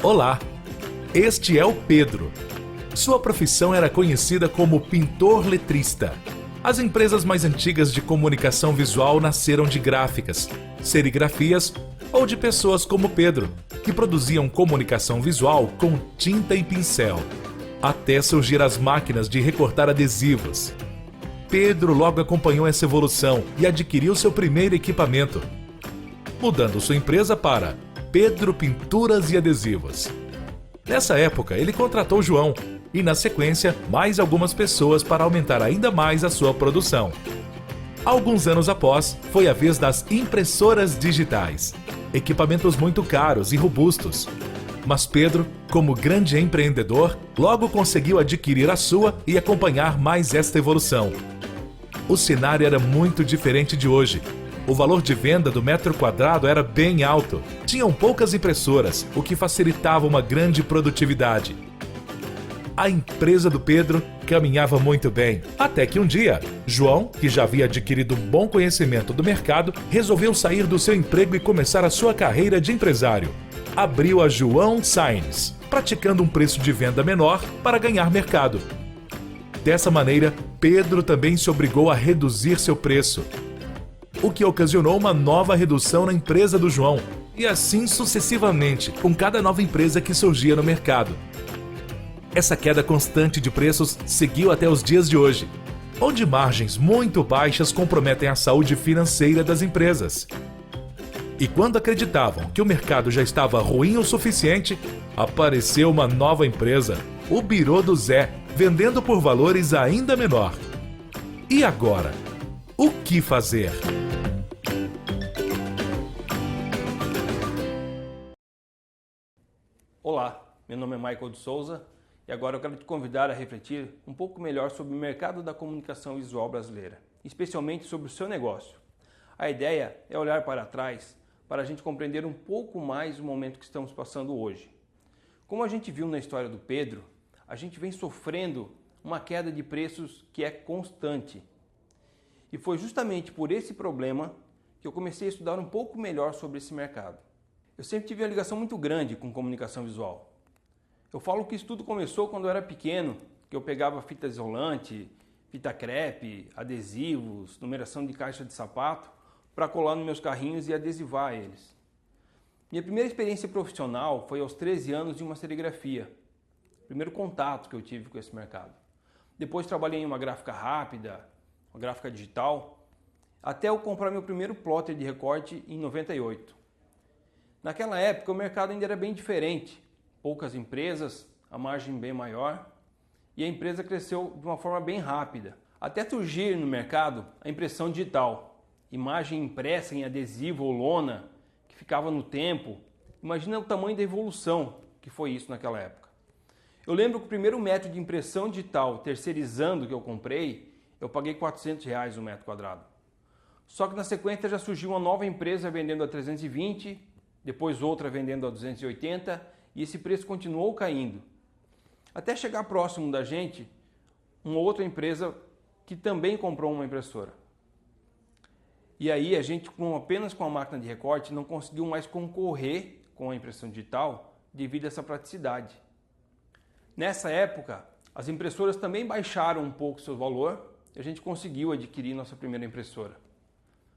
Olá, este é o Pedro. Sua profissão era conhecida como pintor letrista. As empresas mais antigas de comunicação visual nasceram de gráficas, serigrafias ou de pessoas como Pedro, que produziam comunicação visual com tinta e pincel, até surgir as máquinas de recortar adesivos. Pedro logo acompanhou essa evolução e adquiriu seu primeiro equipamento, mudando sua empresa para Pedro Pinturas e Adesivos. Nessa época, ele contratou João e, na sequência, mais algumas pessoas para aumentar ainda mais a sua produção. Alguns anos após, foi a vez das impressoras digitais, equipamentos muito caros e robustos. Mas Pedro, como grande empreendedor, logo conseguiu adquirir a sua e acompanhar mais esta evolução. O cenário era muito diferente de hoje. O valor de venda do metro quadrado era bem alto. Tinham poucas impressoras, o que facilitava uma grande produtividade. A empresa do Pedro caminhava muito bem, até que um dia, João, que já havia adquirido um bom conhecimento do mercado, resolveu sair do seu emprego e começar a sua carreira de empresário. Abriu a João Signs, praticando um preço de venda menor para ganhar mercado. Dessa maneira, Pedro também se obrigou a reduzir seu preço, o que ocasionou uma nova redução na empresa do João, e assim sucessivamente, com cada nova empresa que surgia no mercado. Essa queda constante de preços seguiu até os dias de hoje, onde margens muito baixas comprometem a saúde financeira das empresas. E quando acreditavam que o mercado já estava ruim o suficiente, apareceu uma nova empresa, o Birô do Zé, vendendo por valores ainda menor. E agora? O que fazer? Olá, meu nome é Michael de Souza e agora eu quero te convidar a refletir um pouco melhor sobre o mercado da comunicação visual brasileira, especialmente sobre o seu negócio. A ideia é olhar para trás para a gente compreender um pouco mais o momento que estamos passando hoje. Como a gente viu na história do Pedro, a gente vem sofrendo uma queda de preços que é constante. E foi justamente por esse problema que eu comecei a estudar um pouco melhor sobre esse mercado. Eu sempre tive uma ligação muito grande com comunicação visual. Eu falo que isso tudo começou quando eu era pequeno, que eu pegava fita isolante, fita crepe, adesivos, numeração de caixa de sapato, para colar nos meus carrinhos e adesivar eles. Minha primeira experiência profissional foi aos 13 anos em uma serigrafia. Primeiro contato que eu tive com esse mercado. Depois trabalhei em uma gráfica rápida, uma gráfica digital, até eu comprar meu primeiro plotter de recorte em 98. Naquela época o mercado ainda era bem diferente, poucas empresas, a margem bem maior, e a empresa cresceu de uma forma bem rápida. Até surgir no mercado a impressão digital, imagem impressa em adesivo ou lona, que ficava no tempo. Imagina o tamanho da evolução que foi isso naquela época. Eu lembro que o primeiro método de impressão digital terceirizando que eu comprei, eu paguei R$400 o metro quadrado. Só que na sequência já surgiu uma nova empresa vendendo a 320, depois outra vendendo a 280 e esse preço continuou caindo. Até chegar próximo da gente, uma outra empresa que também comprou uma impressora. E aí a gente, apenas com a máquina de recorte, não conseguiu mais concorrer com a impressão digital devido a essa praticidade. Nessa época, as impressoras também baixaram um pouco seu valor e a gente conseguiu adquirir nossa primeira impressora.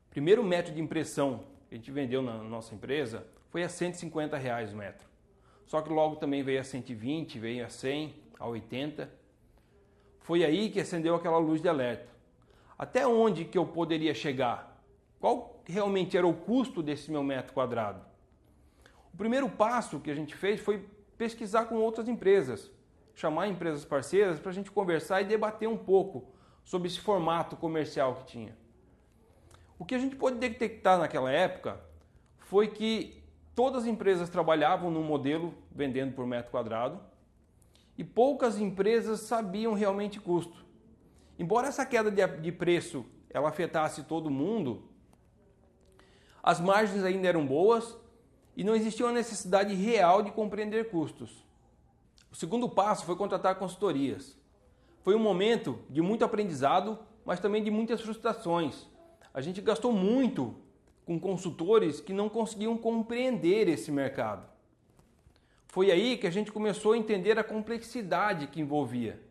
O primeiro método de impressão que a gente vendeu na nossa empresa foi a R$150 o metro. Só que logo também veio a 120, veio a 100, a 80. Foi aí que acendeu aquela luz de alerta. Até onde que eu poderia chegar? Qual realmente era o custo desse meu metro quadrado? O primeiro passo que a gente fez foi pesquisar com outras empresas, chamar empresas parceiras para a gente conversar e debater um pouco sobre esse formato comercial que tinha. O que a gente pôde detectar naquela época foi que todas as empresas trabalhavam no modelo vendendo por metro quadrado e poucas empresas sabiam realmente custo. Embora essa queda de preço ela afetasse todo mundo, as margens ainda eram boas e não existia uma necessidade real de compreender custos. O segundo passo foi contratar consultorias. Foi um momento de muito aprendizado, mas também de muitas frustrações. A gente gastou muito com consultores que não conseguiam compreender esse mercado. Foi aí que a gente começou a entender a complexidade que envolvia.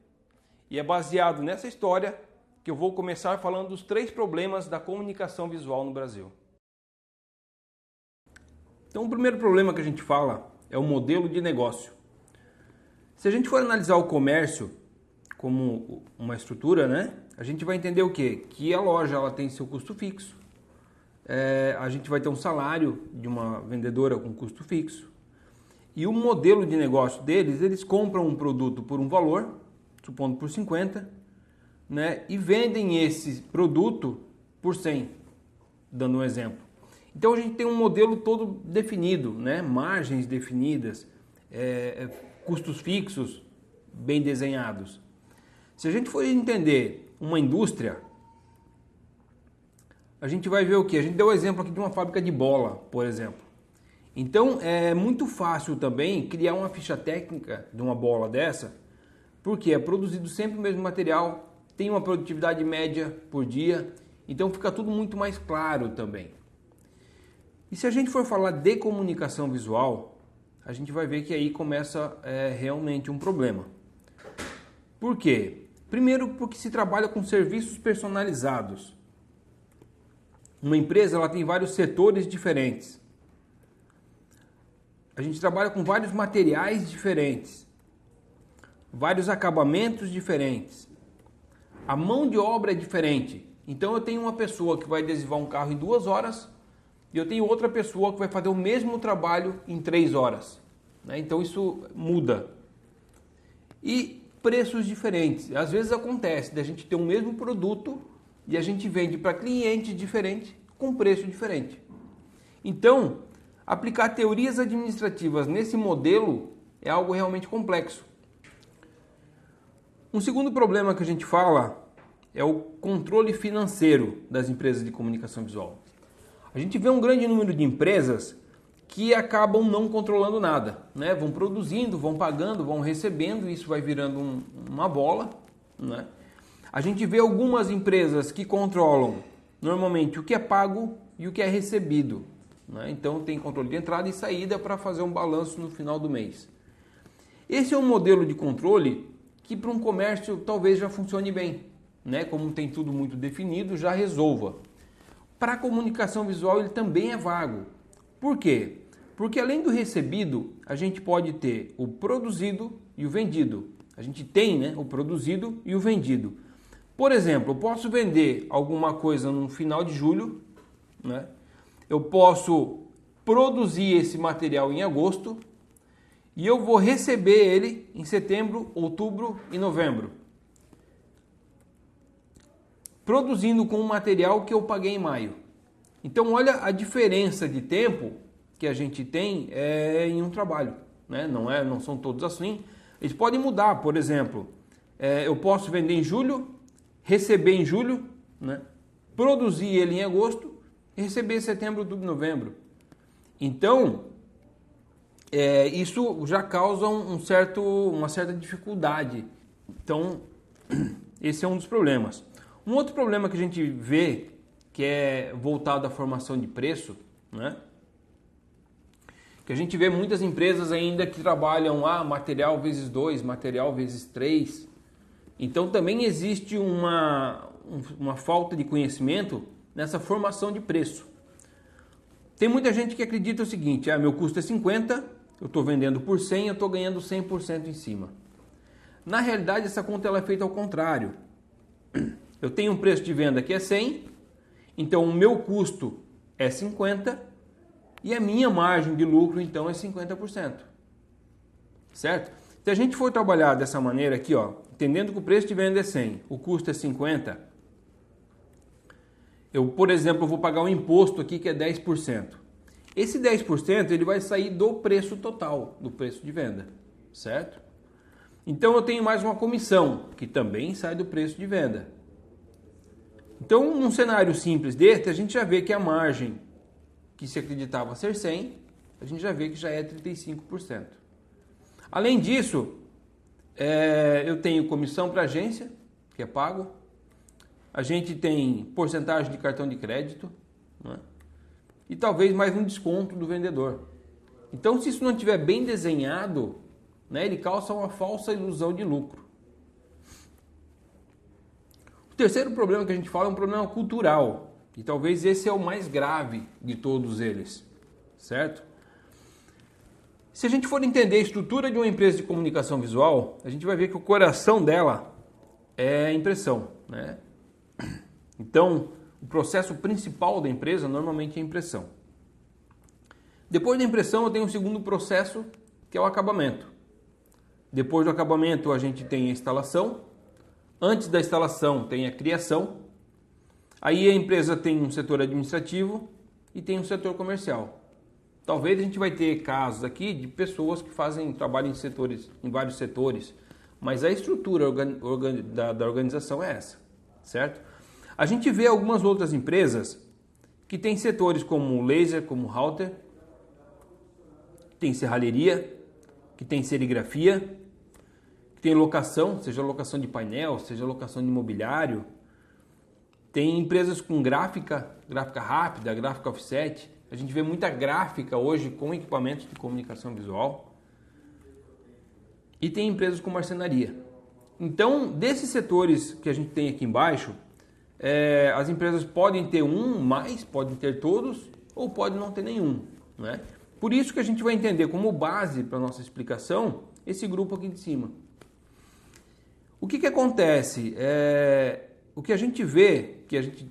E é baseado nessa história que eu vou começar falando dos 3 problemas da comunicação visual no Brasil. Então, o primeiro problema que a gente fala é o modelo de negócio. Se a gente for analisar o comércio como uma estrutura, né, a gente vai entender o quê? Que a loja ela tem seu custo fixo, a gente vai ter um salário de uma vendedora com custo fixo, e o modelo de negócio deles, eles compram um produto por um valor, supondo por 50, né, e vendem esse produto por 100, dando um exemplo. Então a gente tem um modelo todo definido, né, margens definidas, custos fixos bem desenhados. Se a gente for entender uma indústria, a gente vai ver o que? A gente deu o exemplo aqui de uma fábrica de bola, por exemplo. Então é muito fácil também criar uma ficha técnica de uma bola dessa, porque é produzido sempre o mesmo material, tem uma produtividade média por dia, então fica tudo muito mais claro também. E se a gente for falar de comunicação visual, a gente vai ver que aí começa realmente um problema. Por quê? Primeiro, porque se trabalha com serviços personalizados. Uma empresa ela tem vários setores diferentes. A gente trabalha com vários materiais diferentes, vários acabamentos diferentes. A mão de obra é diferente. Então eu tenho uma pessoa que vai adesivar um carro em 2 horas e eu tenho outra pessoa que vai fazer o mesmo trabalho em 3 horas. Né? Então isso muda. E preços diferentes. Às vezes acontece da gente ter o mesmo produto e a gente vende para cliente diferente com preço diferente. Então, aplicar teorias administrativas nesse modelo é algo realmente complexo. Um segundo problema que a gente fala é o controle financeiro das empresas de comunicação visual. A gente vê um grande número de empresas que acabam não controlando nada, né? Vão produzindo, vão pagando, vão recebendo, isso vai virando uma bola, né? A gente vê algumas empresas que controlam normalmente o que é pago e o que é recebido, né? Então tem controle de entrada e saída para fazer um balanço no final do mês. Esse é um modelo de controle que para um comércio talvez já funcione bem, né? Como tem tudo muito definido, já resolva. Para a comunicação visual ele também é vago. Por quê? Porque além do recebido, a gente pode ter o produzido e o vendido. A gente tem, né, o produzido e o vendido. Por exemplo, eu posso vender alguma coisa no final de julho, né? Eu posso produzir esse material em agosto e eu vou receber ele em setembro, outubro e novembro. Produzindo com um material que eu paguei em maio. Então olha a diferença de tempo que a gente tem em um trabalho, né? Não são todos assim. Eles podem mudar, por exemplo, eu posso vender em julho, receber em julho, né? Produzir ele em agosto e receber em setembro, outubro e novembro. Então, isso já causa uma certa dificuldade. Então, esse é um dos problemas. Um outro problema que a gente vê, que é voltado à formação de preço, né? Que a gente vê muitas empresas ainda que trabalham material vezes 2, material vezes 3. Então também existe uma falta de conhecimento nessa formação de preço. Tem muita gente que acredita o seguinte, meu custo é 50, eu estou vendendo por 100, eu estou ganhando 100% em cima. Na realidade essa conta ela é feita ao contrário. Eu tenho um preço de venda que é 100, então o meu custo é 50 e a minha margem de lucro então é 50%. Certo? Se a gente for trabalhar dessa maneira aqui, entendendo que o preço de venda é 100, o custo é 50, eu, por exemplo, vou pagar um imposto aqui que é 10%. Esse 10% ele vai sair do preço total, do preço de venda, certo? Então eu tenho mais uma comissão, que também sai do preço de venda. Então, num cenário simples desse, a gente já vê que a margem que se acreditava ser 100, a gente já vê que já é 35%. Além disso, eu tenho comissão para agência, que é pago. A gente tem porcentagem de cartão de crédito, né? E talvez mais um desconto do vendedor. Então, se isso não estiver bem desenhado, né, ele causa uma falsa ilusão de lucro. O terceiro problema que a gente fala é um problema cultural, e talvez esse é o mais grave de todos eles, certo? Se a gente for entender a estrutura de uma empresa de comunicação visual, a gente vai ver que o coração dela é a impressão, né? Então, o processo principal da empresa normalmente é a impressão. Depois da impressão, eu tenho um segundo processo, que é o acabamento. Depois do acabamento, a gente tem a instalação. Antes da instalação, tem a criação. Aí a empresa tem um setor administrativo e tem um setor comercial. Talvez a gente vai ter casos aqui de pessoas que trabalham em vários setores, mas a estrutura da organização é essa, certo? A gente vê algumas outras empresas que têm setores como laser, como router, que tem serralheria, que tem serigrafia, que tem locação, seja locação de painel, seja locação de mobiliário. Tem empresas com gráfica rápida, gráfica offset. A gente vê muita gráfica hoje com equipamentos de comunicação visual. E tem empresas com marcenaria. Então, desses setores que a gente tem aqui embaixo, as empresas podem ter podem ter todos, ou podem não ter nenhum, né? Por isso que a gente vai entender como base para a nossa explicação esse grupo aqui de cima. O que acontece? O que a gente vê, que a gente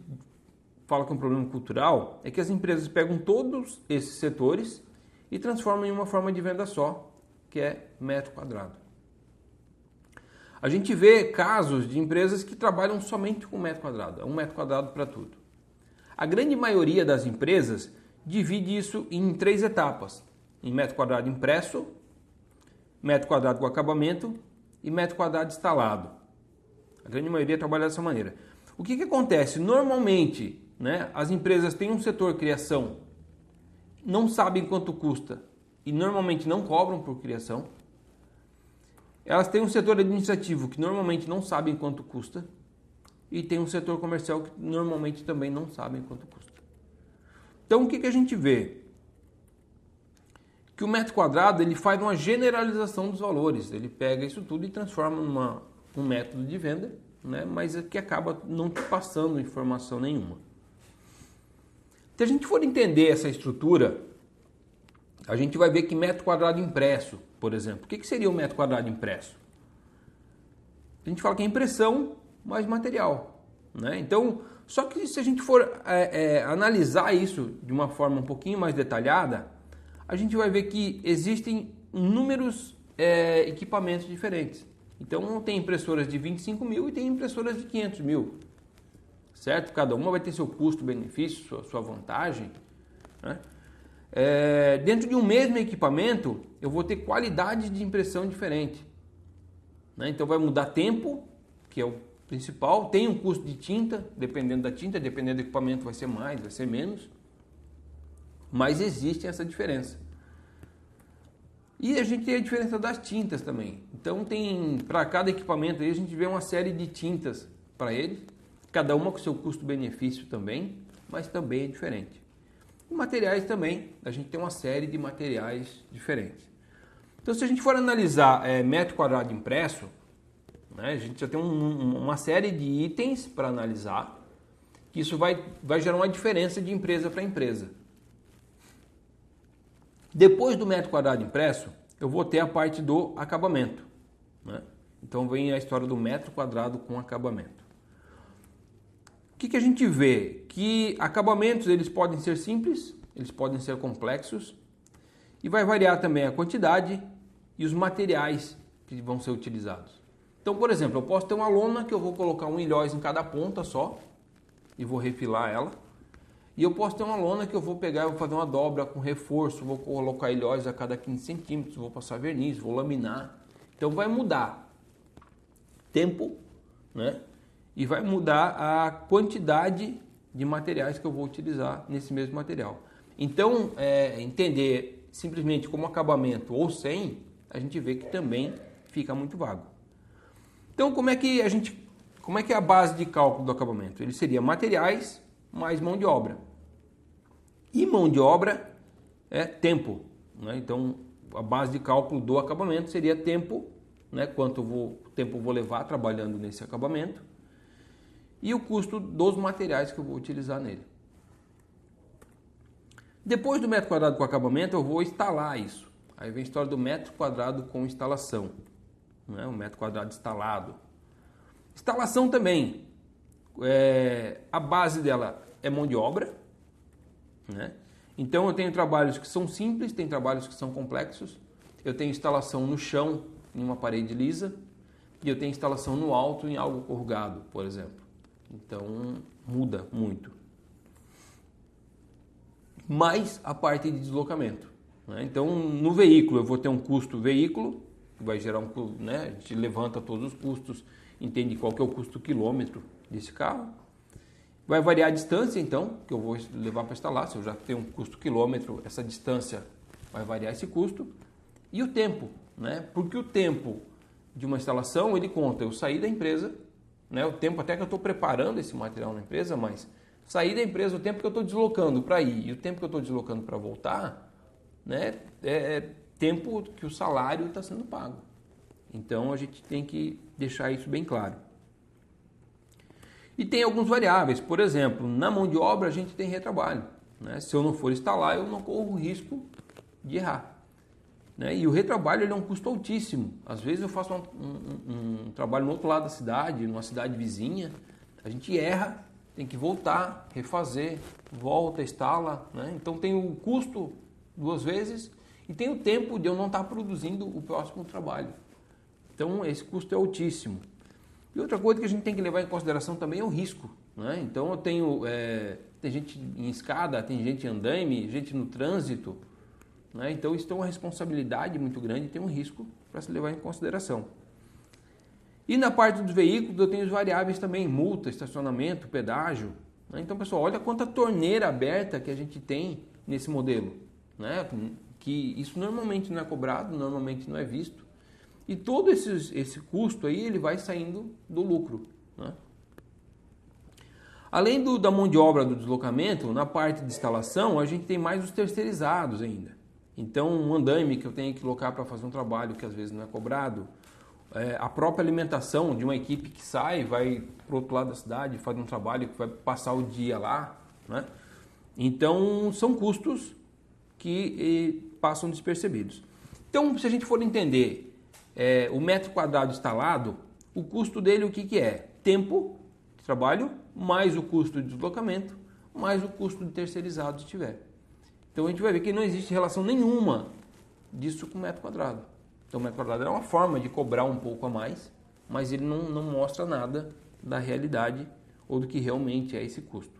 fala que é um problema cultural, é que as empresas pegam todos esses setores e transformam em uma forma de venda só, que é metro quadrado. A gente vê casos de empresas que trabalham somente com metro quadrado, é 1 metro quadrado para tudo. A grande maioria das empresas divide isso em 3 etapas, em metro quadrado impresso, metro quadrado com acabamento e metro quadrado instalado. A grande maioria trabalha dessa maneira. O que acontece? Normalmente, né, as empresas têm um setor criação, não sabem quanto custa e normalmente não cobram por criação. Elas têm um setor administrativo que normalmente não sabem quanto custa e tem um setor comercial que normalmente também não sabem quanto custa. Então o que a gente vê? Que o metro quadrado ele faz uma generalização dos valores, ele pega isso tudo e transforma um método de venda, né, mas que acaba não te passando informação nenhuma. Se a gente for entender essa estrutura, a gente vai ver que metro quadrado impresso, por exemplo, o que seria um metro quadrado impresso? A gente fala que é impressão mais material, né? Então, só que se a gente for analisar isso de uma forma um pouquinho mais detalhada, a gente vai ver que existem inúmeros equipamentos diferentes. Então, tem impressoras de 25 mil e tem impressoras de 500 mil, certo? Cada uma vai ter seu custo-benefício, sua vantagem, né? Dentro de um mesmo equipamento, eu vou ter qualidades de impressão diferente, né? Então, vai mudar tempo, que é o principal, tem um custo de tinta, dependendo da tinta, dependendo do equipamento vai ser mais, vai ser menos, mas existe essa diferença. E a gente tem a diferença das tintas também. Então tem para cada equipamento aí a gente vê uma série de tintas para ele, cada uma com seu custo-benefício também, mas também é diferente. E materiais também, a gente tem uma série de materiais diferentes. Então se a gente for analisar metro quadrado impresso, né, a gente já tem uma série de itens para analisar, que isso vai gerar uma diferença de empresa para empresa. Depois do metro quadrado impresso, eu vou ter a parte do acabamento, né? Então vem a história do metro quadrado com acabamento. O que a gente vê? Que acabamentos eles podem ser simples, eles podem ser complexos e vai variar também a quantidade e os materiais que vão ser utilizados. Então, por exemplo, eu posso ter uma lona que eu vou colocar um ilhóis em cada ponta só e vou refilar ela. E eu posso ter uma lona que eu vou pegar e vou fazer uma dobra com reforço, vou colocar ilhóis a cada 15 centímetros, vou passar verniz, vou laminar. Então vai mudar tempo, né? E vai mudar a quantidade de materiais que eu vou utilizar nesse mesmo material. Então, entender simplesmente como acabamento ou sem, a gente vê que também fica muito vago. Então, como é que é a base de cálculo do acabamento? Ele seria materiais mais mão de obra. E mão de obra é tempo. né? Então, a base de cálculo do acabamento seria tempo, né? Quanto tempo eu vou levar trabalhando nesse acabamento, e o custo dos materiais que eu vou utilizar nele. Depois do metro quadrado com acabamento, eu vou instalar isso. Aí vem a história do metro quadrado com instalação, né? O metro quadrado instalado. Instalação também, a base dela é mão de obra, né? Então eu tenho trabalhos que são simples, tem trabalhos que são complexos. Eu tenho instalação no chão, em uma parede lisa, e eu tenho instalação no alto, em algo corrugado, por exemplo. Então muda muito. Mais a parte de deslocamento, né? Então no veículo eu vou ter um custo veículo, que vai gerar um custo, né? A gente levanta todos os custos, entende qual que é o custo quilômetro desse carro. Vai variar a distância, então, que eu vou levar para instalar. Se eu já tenho um custo quilômetro, essa distância vai variar esse custo. E o tempo, né? Porque o tempo de uma instalação, ele conta eu sair da empresa, né? O tempo até que eu estou preparando esse material na empresa, mas sair da empresa, o tempo que eu estou deslocando para ir e o tempo que eu estou deslocando para voltar, né? É tempo que o salário está sendo pago. Então, a gente tem que deixar isso bem claro. E tem alguns variáveis, por exemplo, na mão de obra a gente tem retrabalho, né? Se eu não for instalar, eu não corro o risco de errar, né? E o retrabalho ele é um custo altíssimo. Às vezes eu faço um trabalho no outro lado da cidade, numa cidade vizinha, a gente erra, tem que voltar, refazer, volta, instala, né? Então tem o custo 2 vezes e tem o tempo de eu não estar produzindo o próximo trabalho. Então esse custo é altíssimo. E outra coisa que a gente tem que levar em consideração também é o risco, né? Então eu tenho, tem gente em escada, tem gente em andaime, gente no trânsito, né? Então isso tem uma responsabilidade muito grande e tem um risco para se levar em consideração. E na parte dos veículos eu tenho os variáveis também, multa, estacionamento, pedágio, né? Então pessoal, olha quanta torneira aberta que a gente tem nesse modelo, né? Que isso normalmente não é cobrado, normalmente não é visto. E todo esse custo aí, ele vai saindo do lucro, né? Além da mão de obra do deslocamento, na parte de instalação, a gente tem mais os terceirizados ainda. Então, um andaime que eu tenho que locar para fazer um trabalho que às vezes não é cobrado, a própria alimentação de uma equipe que sai, vai para o outro lado da cidade, faz um trabalho que vai passar o dia lá, né? Então, são custos que passam despercebidos. Então, se a gente for entender o metro quadrado instalado, o custo dele o que é? Tempo de trabalho, mais o custo de deslocamento, mais o custo de terceirizado se tiver. Então a gente vai ver que não existe relação nenhuma disso com o metro quadrado. Então o metro quadrado é uma forma de cobrar um pouco a mais, mas ele não mostra nada da realidade ou do que realmente é esse custo.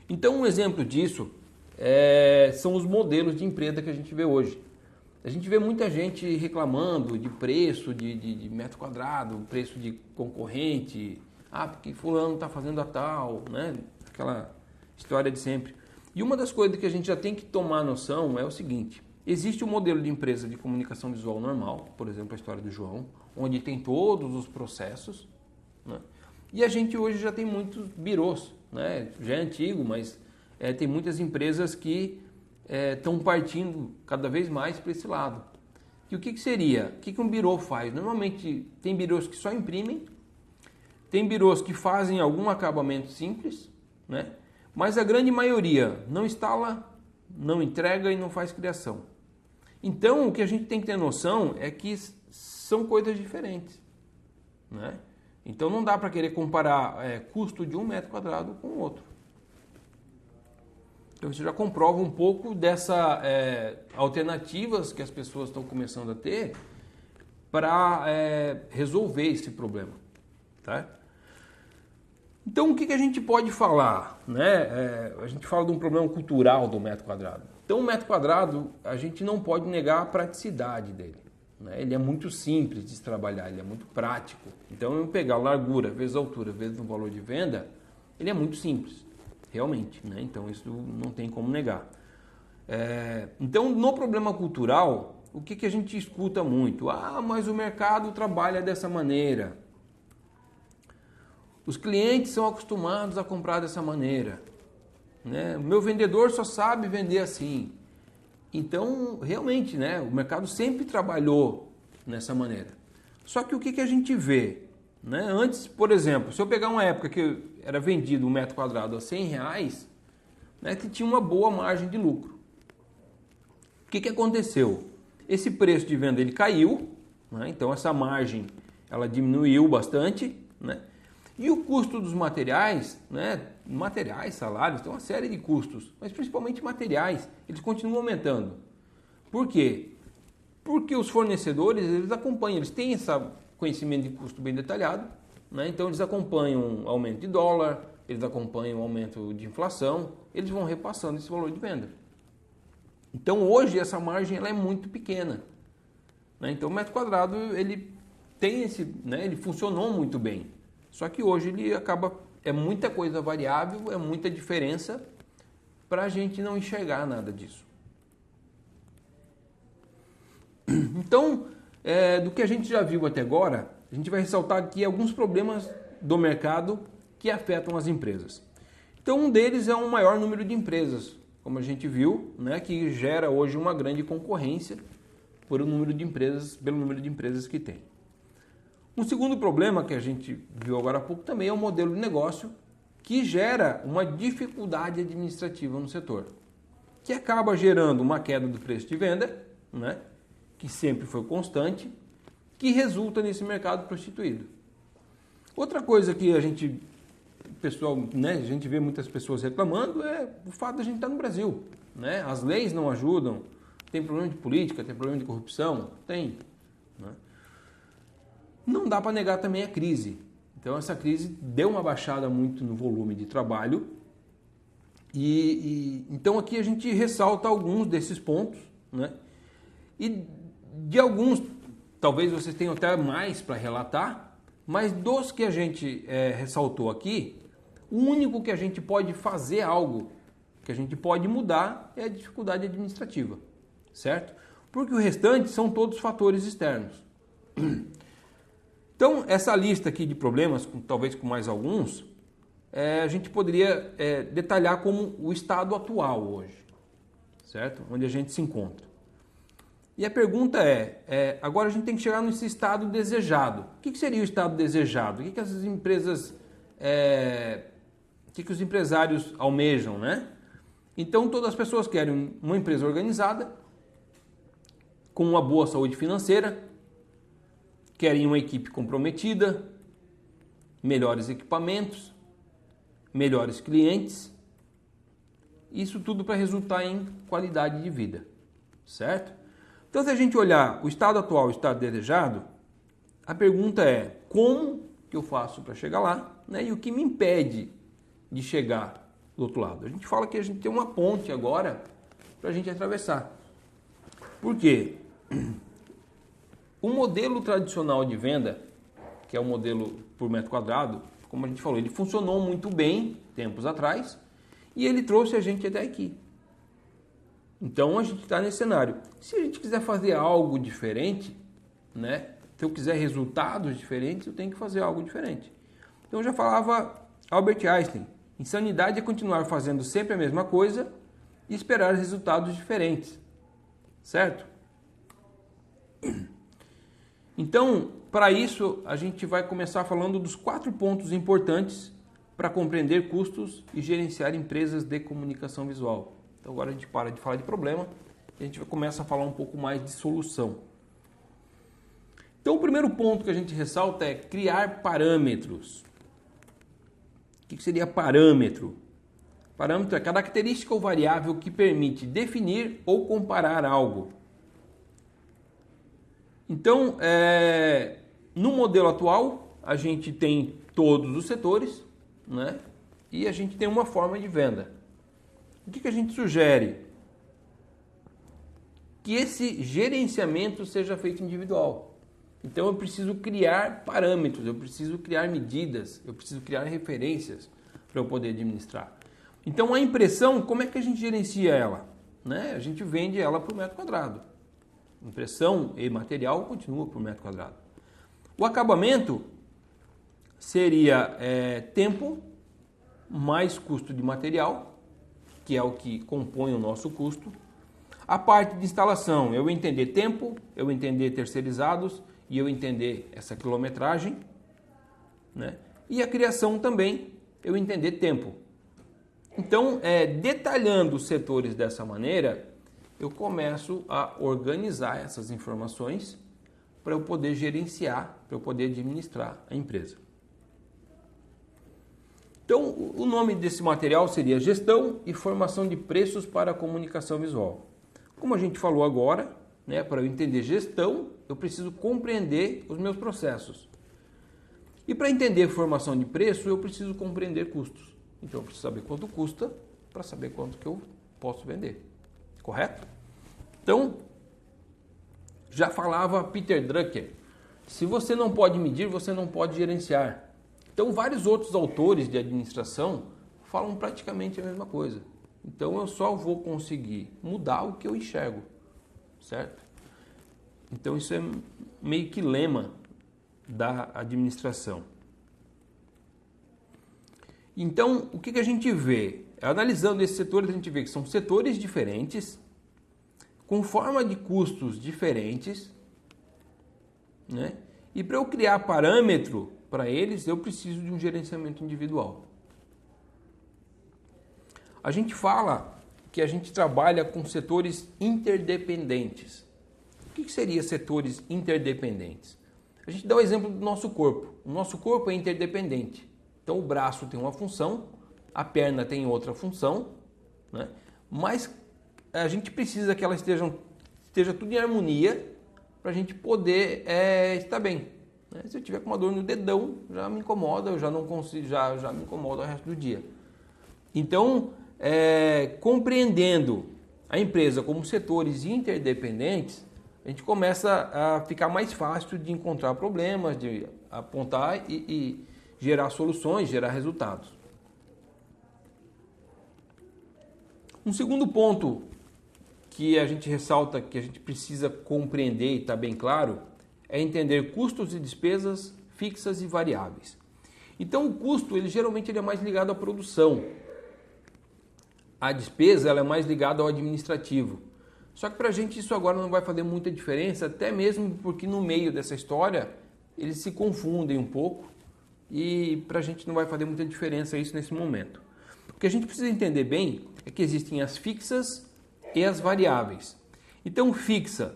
Então um exemplo disso são os modelos de empresa que a gente vê hoje. A gente vê muita gente reclamando de preço de metro quadrado, preço de concorrente, porque fulano está fazendo a tal, né? Aquela história de sempre. E uma das coisas que a gente já tem que tomar noção é o seguinte: existe um modelo de empresa de comunicação visual normal, por exemplo, a história do João, onde tem todos os processos, né? E a gente hoje já tem muitos birôs, né? Já é antigo, mas tem muitas empresas que estão partindo cada vez mais para esse lado. E o que seria? O que um birô faz? Normalmente tem birôs que só imprimem, tem birôs que fazem algum acabamento simples, né? Mas a grande maioria não instala, não entrega e não faz criação. Então o que a gente tem que ter noção é que são coisas diferentes, né? Então não dá para querer comparar custo de 1 metro quadrado com o outro. Então você já comprova um pouco dessas alternativas que as pessoas estão começando a ter para resolver esse problema, tá? Então o que a gente pode falar, né? A gente fala de um problema cultural do metro quadrado. Então o metro quadrado a gente não pode negar a praticidade dele, né? Ele é muito simples de se trabalhar, ele é muito prático. Então eu pegar a largura vezes a altura vezes o valor de venda, ele é muito simples. Realmente, né? Então isso não tem como negar. Então no problema cultural, o que a gente escuta muito? Mas o mercado trabalha dessa maneira. Os clientes são acostumados a comprar dessa maneira, né? O meu vendedor só sabe vender assim. Então, realmente, né, o mercado sempre trabalhou nessa maneira. Só que o que a gente vê? Né? Antes, por exemplo, se eu pegar uma época que era vendido um metro quadrado a R$100, né, que tinha uma boa margem de lucro. O que aconteceu? Esse preço de venda ele caiu, né? Então essa margem ela diminuiu bastante, né? E o custo dos materiais, né? Materiais, salários, tem uma série de custos, mas principalmente materiais, eles continuam aumentando. Por quê? Porque os fornecedores eles acompanham, eles têm esse conhecimento de custo bem detalhado, né? Então eles acompanham o aumento de dólar, eles acompanham o aumento de inflação, eles vão repassando esse valor de venda. Então hoje essa margem ela é muito pequena, né? Então o metro quadrado ele tem esse, né? Ele funcionou muito bem. Só que hoje ele acaba, é muita coisa variável, é muita diferença para a gente não enxergar nada disso. Então, do que a gente já viu até agora, a gente vai ressaltar aqui alguns problemas do mercado que afetam as empresas. Então, um deles é um maior número de empresas, como a gente viu, né, que gera hoje uma grande concorrência pelo número de empresas que tem. Um segundo problema que a gente viu agora há pouco também é o modelo de negócio que gera uma dificuldade administrativa no setor, que acaba gerando uma queda do preço de venda, né, que sempre foi constante, que resulta nesse mercado prostituído. Outra coisa que a gente vê muitas pessoas reclamando é o fato de a gente estar no Brasil, né? As leis não ajudam, tem problema de política, tem problema de corrupção, tem, né? Não dá para negar também a crise. Então essa crise deu uma baixada muito no volume de trabalho então aqui a gente ressalta alguns desses pontos, né? E de alguns, talvez vocês tenham até mais para relatar, mas dos que a gente ressaltou aqui, o único que a gente pode fazer algo, que a gente pode mudar, é a dificuldade administrativa, certo? Porque o restante são todos fatores externos. Então, essa lista aqui de problemas, talvez com mais alguns, a gente poderia detalhar como o estado atual hoje, certo? Onde a gente se encontra. E a pergunta agora a gente tem que chegar nesse estado desejado. O que seria o estado desejado? O que as empresas, o que os empresários almejam, né? Então, todas as pessoas querem uma empresa organizada, com uma boa saúde financeira, querem uma equipe comprometida, melhores equipamentos, melhores clientes, isso tudo para resultar em qualidade de vida, certo? Então, se a gente olhar o estado atual e o estado desejado, a pergunta é como que eu faço para chegar lá, né? E o que me impede de chegar do outro lado? A gente fala que a gente tem uma ponte agora para a gente atravessar. Por quê? O modelo tradicional de venda, que é o modelo por metro quadrado, como a gente falou, ele funcionou muito bem tempos atrás e ele trouxe a gente até aqui. Então a gente está nesse cenário. Se a gente quiser fazer algo diferente, né? Se eu quiser resultados diferentes, eu tenho que fazer algo diferente. Então já falava Albert Einstein, insanidade é continuar fazendo sempre a mesma coisa e esperar resultados diferentes, certo? Então, para isso, a gente vai começar falando dos 4 pontos importantes para compreender custos e gerenciar empresas de comunicação visual. Então, agora a gente para de falar de problema e a gente começa a falar um pouco mais de solução. Então, o primeiro ponto que a gente ressalta é criar parâmetros. O que seria parâmetro? Parâmetro é característica ou variável que permite definir ou comparar algo. Então, no modelo atual, a gente tem todos os setores, né? E a gente tem uma forma de venda. O que a gente sugere? Que esse gerenciamento seja feito individual. Então, eu preciso criar parâmetros, eu preciso criar medidas, eu preciso criar referências para eu poder administrar. Então, a impressão, como é que a gente gerencia ela? Né? A gente vende ela por metro quadrado. Impressão e material continua por metro quadrado. O acabamento seria tempo mais custo de material, que é o que compõe o nosso custo. A parte de instalação, eu entender tempo, eu entender terceirizados e eu entender essa quilometragem, né? E a criação também, eu entender tempo. Então, detalhando os setores dessa maneira, eu começo a organizar essas informações para eu poder gerenciar, para eu poder administrar a empresa. Então, o nome desse material seria Gestão e Formação de Preços para a Comunicação Visual. Como a gente falou agora, né, para eu entender gestão, eu preciso compreender os meus processos. E para entender formação de preço, eu preciso compreender custos. Então, eu preciso saber quanto custa para saber quanto que eu posso vender. Correto? Então, já falava Peter Drucker, se você não pode medir, você não pode gerenciar. Então, vários outros autores de administração falam praticamente a mesma coisa. Então, eu só vou conseguir mudar o que eu enxergo, certo? Então, isso é meio que lema da administração. Então, o que a gente vê? Analisando esses setores, a gente vê que são setores diferentes, com forma de custos diferentes, né? E para eu criar parâmetro para eles, eu preciso de um gerenciamento individual. A gente fala que a gente trabalha com setores interdependentes. O que seria setores interdependentes? A gente dá o exemplo do nosso corpo. O nosso corpo é interdependente. Então, o braço tem uma função, a perna tem outra função, né? Mas a gente precisa que elas esteja tudo em harmonia para a gente poder estar bem. Né? Se eu tiver com uma dor no dedão, já me incomoda, eu já não consigo, já me incomoda o resto do dia. Então, compreendendo a empresa como setores interdependentes, a gente começa a ficar mais fácil de encontrar problemas, de apontar e gerar soluções, gerar resultados. Um segundo ponto que a gente ressalta que a gente precisa compreender e está bem claro é entender custos e despesas fixas e variáveis. Então o custo geralmente é mais ligado à produção. A despesa ela é mais ligada ao administrativo. Só que para a gente isso agora não vai fazer muita diferença, até mesmo porque no meio dessa história eles se confundem um pouco e para a gente não vai fazer muita diferença isso nesse momento. O que a gente precisa entender bem é que existem as fixas e as variáveis. Então fixa,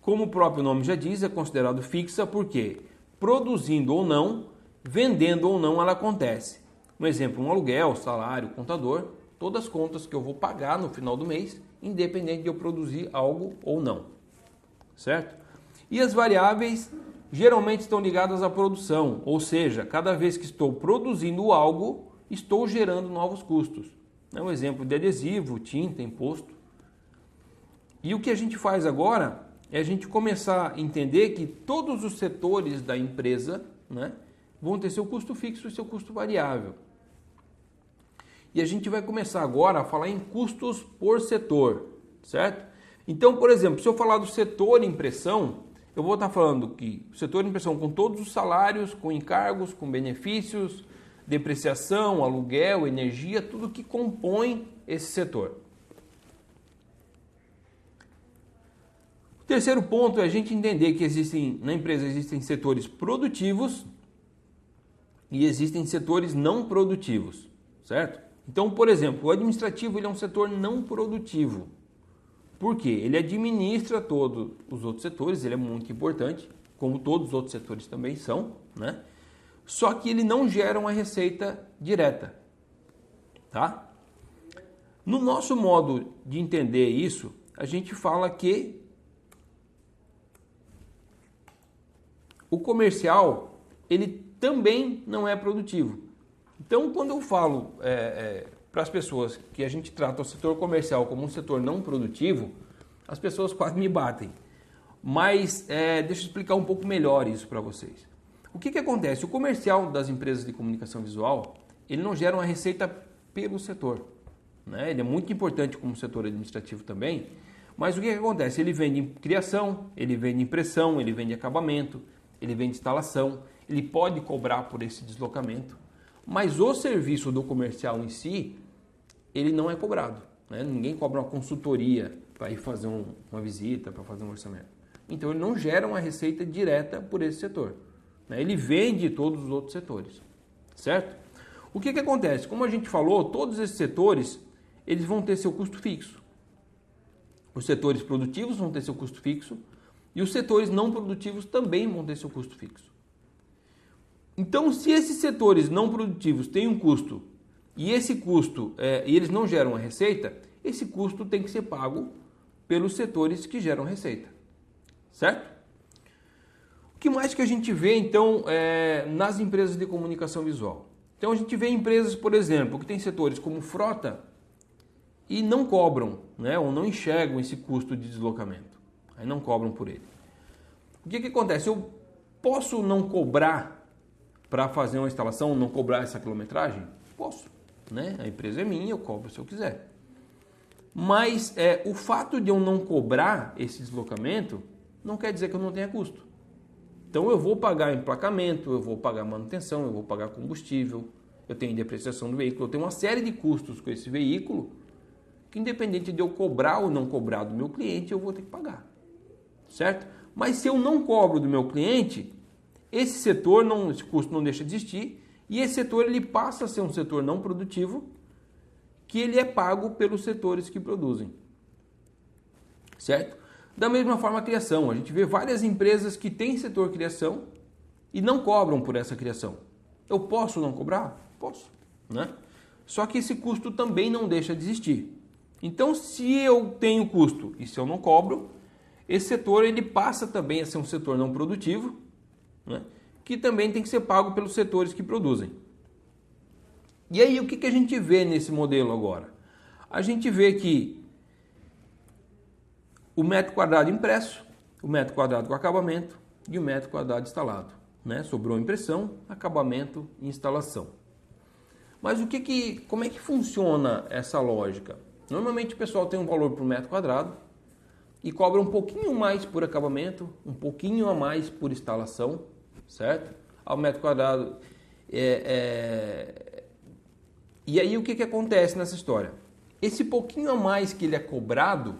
como o próprio nome já diz, é considerado fixa porque produzindo ou não, vendendo ou não, ela acontece. Um exemplo, um aluguel, salário, contador, todas as contas que eu vou pagar no final do mês, independente de eu produzir algo ou não, certo? E as variáveis geralmente estão ligadas à produção, ou seja, cada vez que estou produzindo algo, estou gerando novos custos. Um exemplo de adesivo, tinta, imposto. E o que a gente faz agora é a gente começar a entender que todos os setores da empresa, né, vão ter seu custo fixo e seu custo variável. E a gente vai começar agora a falar em custos por setor, certo? Então, por exemplo, se eu falar do setor impressão, eu vou estar falando que o setor impressão com todos os salários, com encargos, com benefícios, depreciação, aluguel, energia, tudo que compõe esse setor. O terceiro ponto é a gente entender que na empresa existem setores produtivos e existem setores não produtivos, certo? Então, por exemplo, o administrativo ele é um setor não produtivo. Por quê? Ele administra todos os outros setores, ele é muito importante, como todos os outros setores também são, né? Só que ele não gera uma receita direta, tá? No nosso modo de entender isso, a gente fala que o comercial, ele também não é produtivo. Então, quando eu falo para as pessoas que a gente trata o setor comercial como um setor não produtivo, as pessoas quase me batem. Mas deixa eu explicar um pouco melhor isso para vocês. O que acontece? O comercial das empresas de comunicação visual, ele não gera uma receita pelo setor, né? Ele é muito importante como setor administrativo também, mas o que acontece? Ele vende criação, ele vende impressão, ele vende acabamento, ele vende instalação, ele pode cobrar por esse deslocamento, mas o serviço do comercial em si, ele não é cobrado, né? Ninguém cobra uma consultoria para ir fazer uma visita, para fazer um orçamento. Então ele não gera uma receita direta por esse setor, né? Ele vende todos os outros setores, certo? O que acontece? Como a gente falou, todos esses setores eles vão ter seu custo fixo. Os setores produtivos vão ter seu custo fixo e os setores não produtivos também vão ter seu custo fixo. Então, se esses setores não produtivos têm um custo e esse custo e eles não geram a receita, esse custo tem que ser pago pelos setores que geram receita, certo? O que mais que a gente vê então nas empresas de comunicação visual? Então a gente vê empresas, por exemplo, que tem setores como frota e não cobram, né, ou não enxergam esse custo de deslocamento. Aí não cobram por ele. O que acontece? Eu posso não cobrar para fazer uma instalação, não cobrar essa quilometragem? Posso, né? A empresa é minha, eu cobro se eu quiser. Mas o fato de eu não cobrar esse deslocamento não quer dizer que eu não tenha custo. Então eu vou pagar emplacamento, eu vou pagar manutenção, eu vou pagar combustível, eu tenho depreciação do veículo, eu tenho uma série de custos com esse veículo que independente de eu cobrar ou não cobrar do meu cliente, eu vou ter que pagar, certo? Mas se eu não cobro do meu cliente, esse custo não deixa de existir e esse setor ele passa a ser um setor não produtivo que ele é pago pelos setores que produzem, certo? Da mesma forma a criação, a gente vê várias empresas que têm setor criação e não cobram por essa criação. Eu posso não cobrar? Posso, né? Só que esse custo também não deixa de existir. Então, se eu tenho custo e se eu não cobro, esse setor ele passa também a ser um setor não produtivo, né? Que também tem que ser pago pelos setores que produzem. E aí, o que a gente vê nesse modelo agora? A gente vê que o metro quadrado impresso, o metro quadrado com acabamento e o metro quadrado instalado, né? Sobrou impressão, acabamento e instalação. Mas como é que funciona essa lógica? Normalmente o pessoal tem um valor por metro quadrado e cobra um pouquinho mais por acabamento, um pouquinho a mais por instalação, certo? Ao metro quadrado. E aí o que acontece nessa história? Esse pouquinho a mais que ele é cobrado,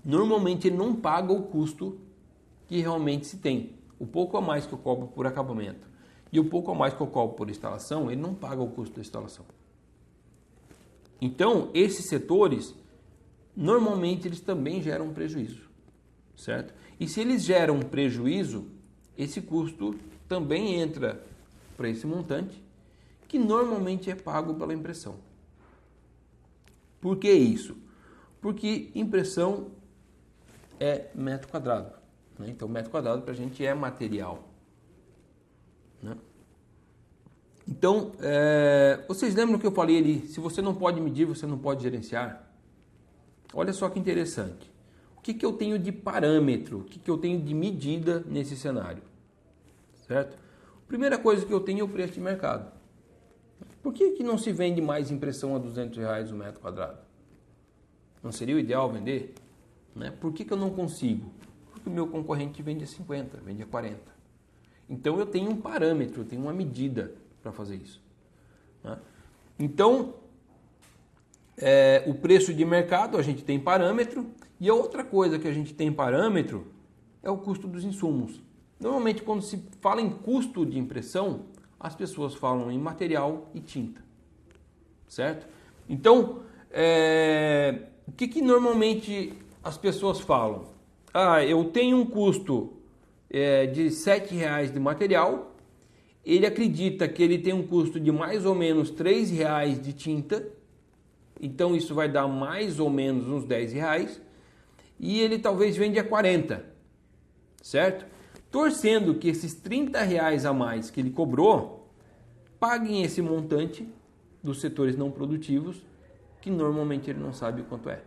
normalmente ele não paga o custo que realmente se tem. O pouco a mais que eu cobro por acabamento e o pouco a mais que eu cobro por instalação, ele não paga o custo da instalação. Então, esses setores, normalmente eles também geram prejuízo, certo? E se eles geram prejuízo, esse custo também entra para esse montante, que normalmente é pago pela impressão. Por que isso? Porque impressão é metro quadrado, né? Então, metro quadrado para a gente é material, né? Então, vocês lembram que eu falei ali, se você não pode medir, você não pode gerenciar? Olha só que interessante. O que eu tenho de parâmetro, o que eu tenho de medida nesse cenário? Certo? Primeira coisa que eu tenho é o preço de mercado. Por que não se vende mais impressão a R$200 o metro quadrado? Não seria o ideal vender? Né? Por que eu não consigo? Porque o meu concorrente vende a 50, vende a 40. Então eu tenho um parâmetro, eu tenho uma medida para fazer isso, né? Então, o preço de mercado a gente tem parâmetro e a outra coisa que a gente tem parâmetro é o custo dos insumos. Normalmente quando se fala em custo de impressão, as pessoas falam em material e tinta, certo? Então, o que normalmente as pessoas falam? Eu tenho um custo de R$7 de material, ele acredita que ele tem um custo de mais ou menos R$3 de tinta, então isso vai dar mais ou menos uns R$10, e ele talvez vende a 40, certo? Torcendo que esses R$30 a mais que ele cobrou, paguem esse montante dos setores não produtivos, que normalmente ele não sabe o quanto é.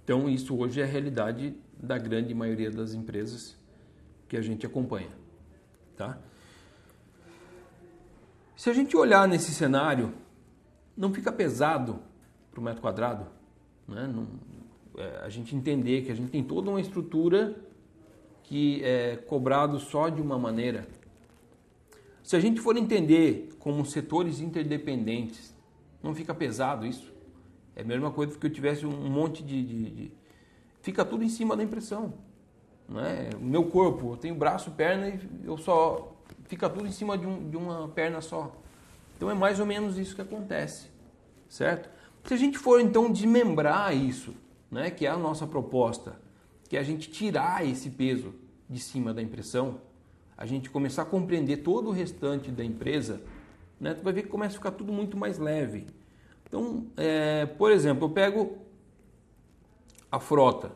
Então isso hoje é a realidade da grande maioria das empresas que a gente acompanha. Tá? Se a gente olhar nesse cenário, não fica pesado para o metro quadrado, né? A gente entender que a gente tem toda uma estrutura que é cobrado só de uma maneira. Se a gente for entender como setores interdependentes, não fica pesado isso? É a mesma coisa que eu tivesse um monte Fica tudo em cima da impressão. Não é? O meu corpo, eu tenho braço, perna e fica tudo em cima de uma perna só. Então é mais ou menos isso que acontece, certo? Se a gente for então desmembrar isso, né, que é a nossa proposta, que é a gente tirar esse peso de cima da impressão, a gente começar a compreender todo o restante da empresa, né, tu vai ver que começa a ficar tudo muito mais leve. Então, por exemplo, eu pego a frota,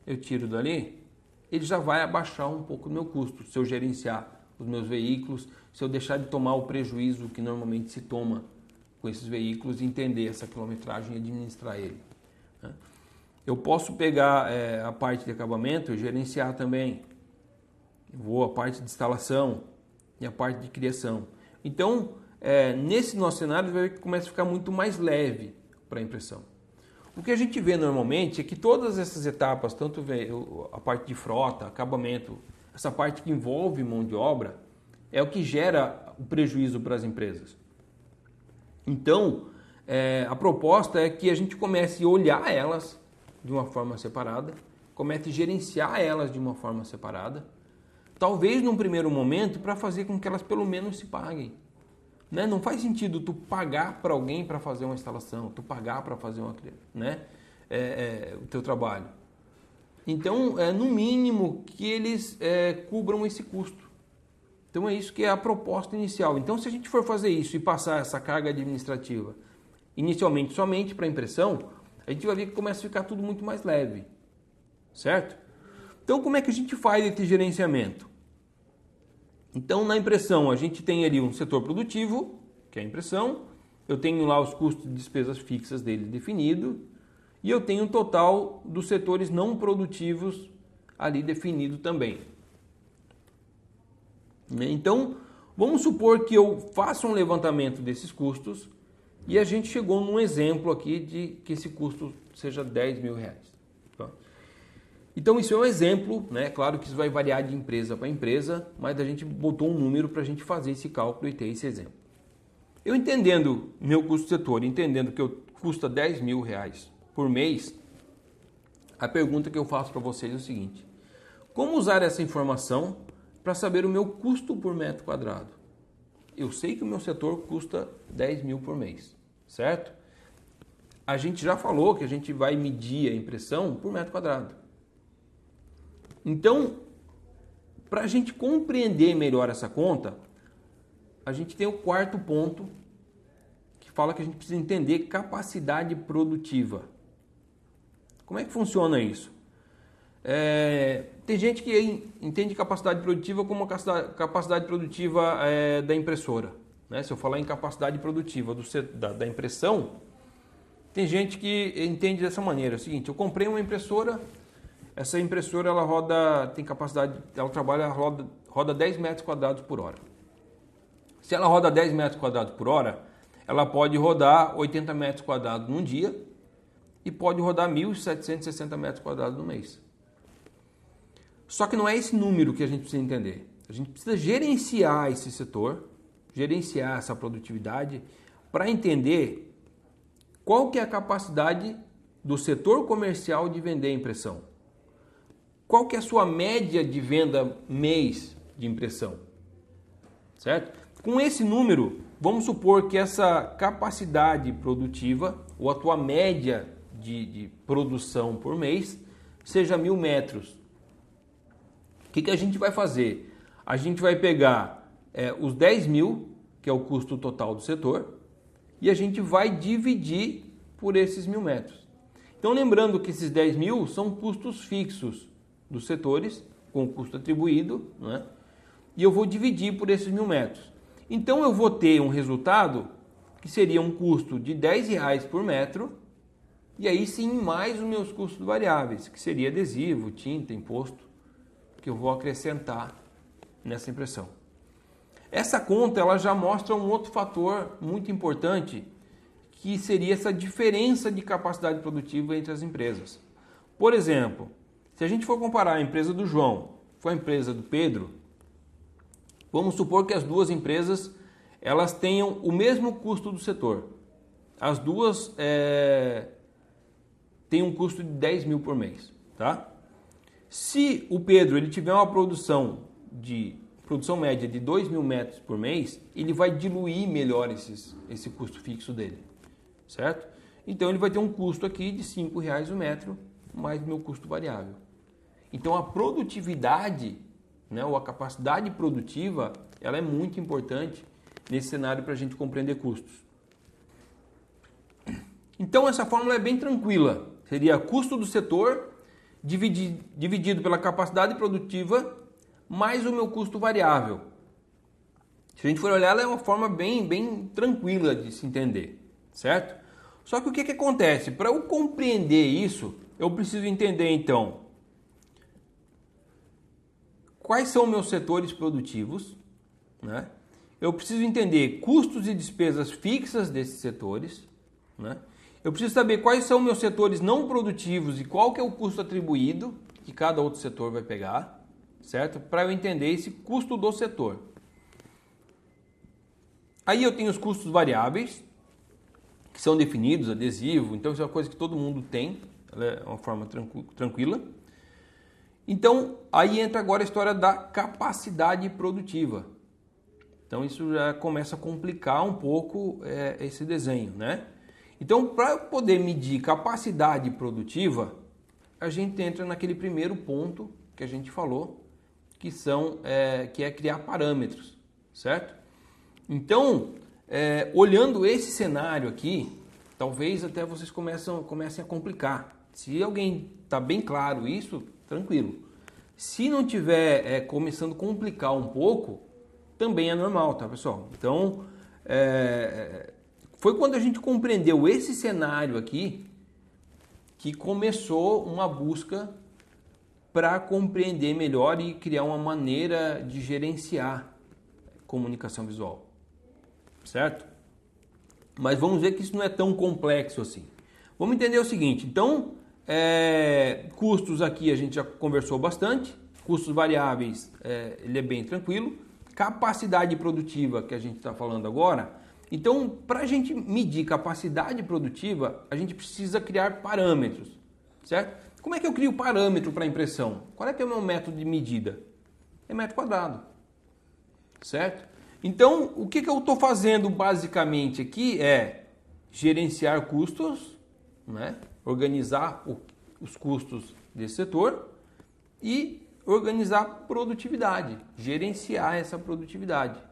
eu tiro dali, ele já vai abaixar um pouco o meu custo, se eu gerenciar os meus veículos, se eu deixar de tomar o prejuízo que normalmente se toma com esses veículos e entender essa quilometragem e administrar ele. Né? Eu posso pegar a parte de acabamento e gerenciar também. Vou a parte de instalação e a parte de criação. Então, nesse nosso cenário, vai ver que começa a ficar muito mais leve para a impressão. O que a gente vê normalmente é que todas essas etapas, tanto a parte de frota, acabamento, essa parte que envolve mão de obra, é o que gera o prejuízo para as empresas. Então, a proposta é que a gente comece a olhar elas de uma forma separada, comece a gerenciar elas de uma forma separada, talvez num primeiro momento para fazer com que elas pelo menos se paguem. Né? Não faz sentido tu pagar para alguém para fazer uma instalação, tu pagar para fazer o teu trabalho. Então, no mínimo que eles cubram esse custo. Então é isso que é a proposta inicial. Então, se a gente for fazer isso e passar essa carga administrativa inicialmente somente para impressão, a gente vai ver que começa a ficar tudo muito mais leve, certo? Então, como é que a gente faz esse gerenciamento? Então, na impressão, a gente tem ali um setor produtivo, que é a impressão, eu tenho lá os custos de despesas fixas dele definido, e eu tenho o total dos setores não produtivos ali definido também. Então, vamos supor que eu faça um levantamento desses custos e a gente chegou num exemplo aqui de que esse custo seja R$10.000. Então, isso é um exemplo, né? Claro que isso vai variar de empresa para empresa, mas a gente botou um número para a gente fazer esse cálculo e ter esse exemplo. Eu entendendo meu custo setor, entendendo que custa R$10.000 por mês, a pergunta que eu faço para vocês é o seguinte: como usar essa informação para saber o meu custo por metro quadrado? Eu sei que o meu setor custa 10 mil por mês, certo? A gente já falou que a gente vai medir a impressão por metro quadrado. Então, para a gente compreender melhor essa conta, a gente tem o quarto ponto, que fala que a gente precisa entender capacidade produtiva. Como é que funciona isso? Tem gente que entende capacidade produtiva como a capacidade produtiva da impressora. Né? Se eu falar em capacidade produtiva da impressão, tem gente que entende dessa maneira. É o seguinte: eu comprei uma impressora, essa impressora ela tem capacidade, roda 10 metros quadrados por hora. Se ela roda 10 metros quadrados por hora, ela pode rodar 80 metros quadrados num dia e pode rodar 1.760 metros quadrados no mês. Só que não é esse número que a gente precisa entender. A gente precisa gerenciar esse setor, gerenciar essa produtividade para entender qual que é a capacidade do setor comercial de vender impressão. Qual que é a sua média de venda mês de impressão, certo? Com esse número, vamos supor que essa capacidade produtiva, ou a tua média de produção por mês, seja 1.000 metros. O que a gente vai fazer? A gente vai pegar os 10 mil, que é o custo total do setor, e a gente vai dividir por esses 1.000 metros. Então, lembrando que esses 10 mil são custos fixos dos setores, com o custo atribuído, né? E eu vou dividir por esses 1.000 metros. Então, eu vou ter um resultado que seria um custo de R$10 por metro, e aí sim mais os meus custos variáveis, que seria adesivo, tinta, imposto, que eu vou acrescentar nessa impressão. Essa conta ela já mostra um outro fator muito importante, que seria essa diferença de capacidade produtiva entre as empresas. Por exemplo, se a gente for comparar a empresa do João com a empresa do Pedro, vamos supor que as duas empresas elas tenham o mesmo custo do setor. As duas tem um custo de 10 mil por mês, tá? Se o Pedro ele tiver uma produção média de 2 mil metros por mês, ele vai diluir melhor esse custo fixo dele, certo? Então ele vai ter um custo aqui de R$5 o metro, mais meu custo variável. Então a produtividade, né, ou a capacidade produtiva, ela é muito importante nesse cenário para a gente compreender custos. Então essa fórmula é bem tranquila. Seria custo do setor dividido pela capacidade produtiva mais o meu custo variável. Se a gente for olhar, ela é uma forma bem tranquila de se entender, certo? Só que o que acontece? Para eu compreender isso, eu preciso entender então quais são meus setores produtivos, né? Eu preciso entender custos e despesas fixas desses setores, né? Eu preciso saber quais são meus setores não produtivos e qual que é o custo atribuído que cada outro setor vai pegar, certo? Para eu entender esse custo do setor. Aí eu tenho os custos variáveis, que são definidos, adesivo, então isso é uma coisa que todo mundo tem, ela é uma forma tranquila. Então, aí entra agora a história da capacidade produtiva. Então isso já começa a complicar um pouco esse desenho, né? Então, para poder medir capacidade produtiva, a gente entra naquele primeiro ponto que a gente falou, que é criar parâmetros, certo? Então, olhando esse cenário aqui, talvez até vocês comecem a complicar. Se alguém está bem claro isso, tranquilo. Se não tiver começando a complicar um pouco, também é normal, tá, pessoal? Então, foi quando a gente compreendeu esse cenário aqui que começou uma busca para compreender melhor e criar uma maneira de gerenciar comunicação visual, certo? Mas vamos ver que isso não é tão complexo assim. Vamos entender o seguinte, então, custos aqui a gente já conversou bastante, custos variáveis ele é bem tranquilo, capacidade produtiva que a gente está falando agora. Então, para a gente medir capacidade produtiva, a gente precisa criar parâmetros, certo? Como é que eu crio parâmetro para impressão? Qual é que é o meu método de medida? É metro quadrado, certo? Então, o que eu estou fazendo basicamente aqui é gerenciar custos, né? Organizar os custos desse setor e organizar produtividade, gerenciar essa produtividade.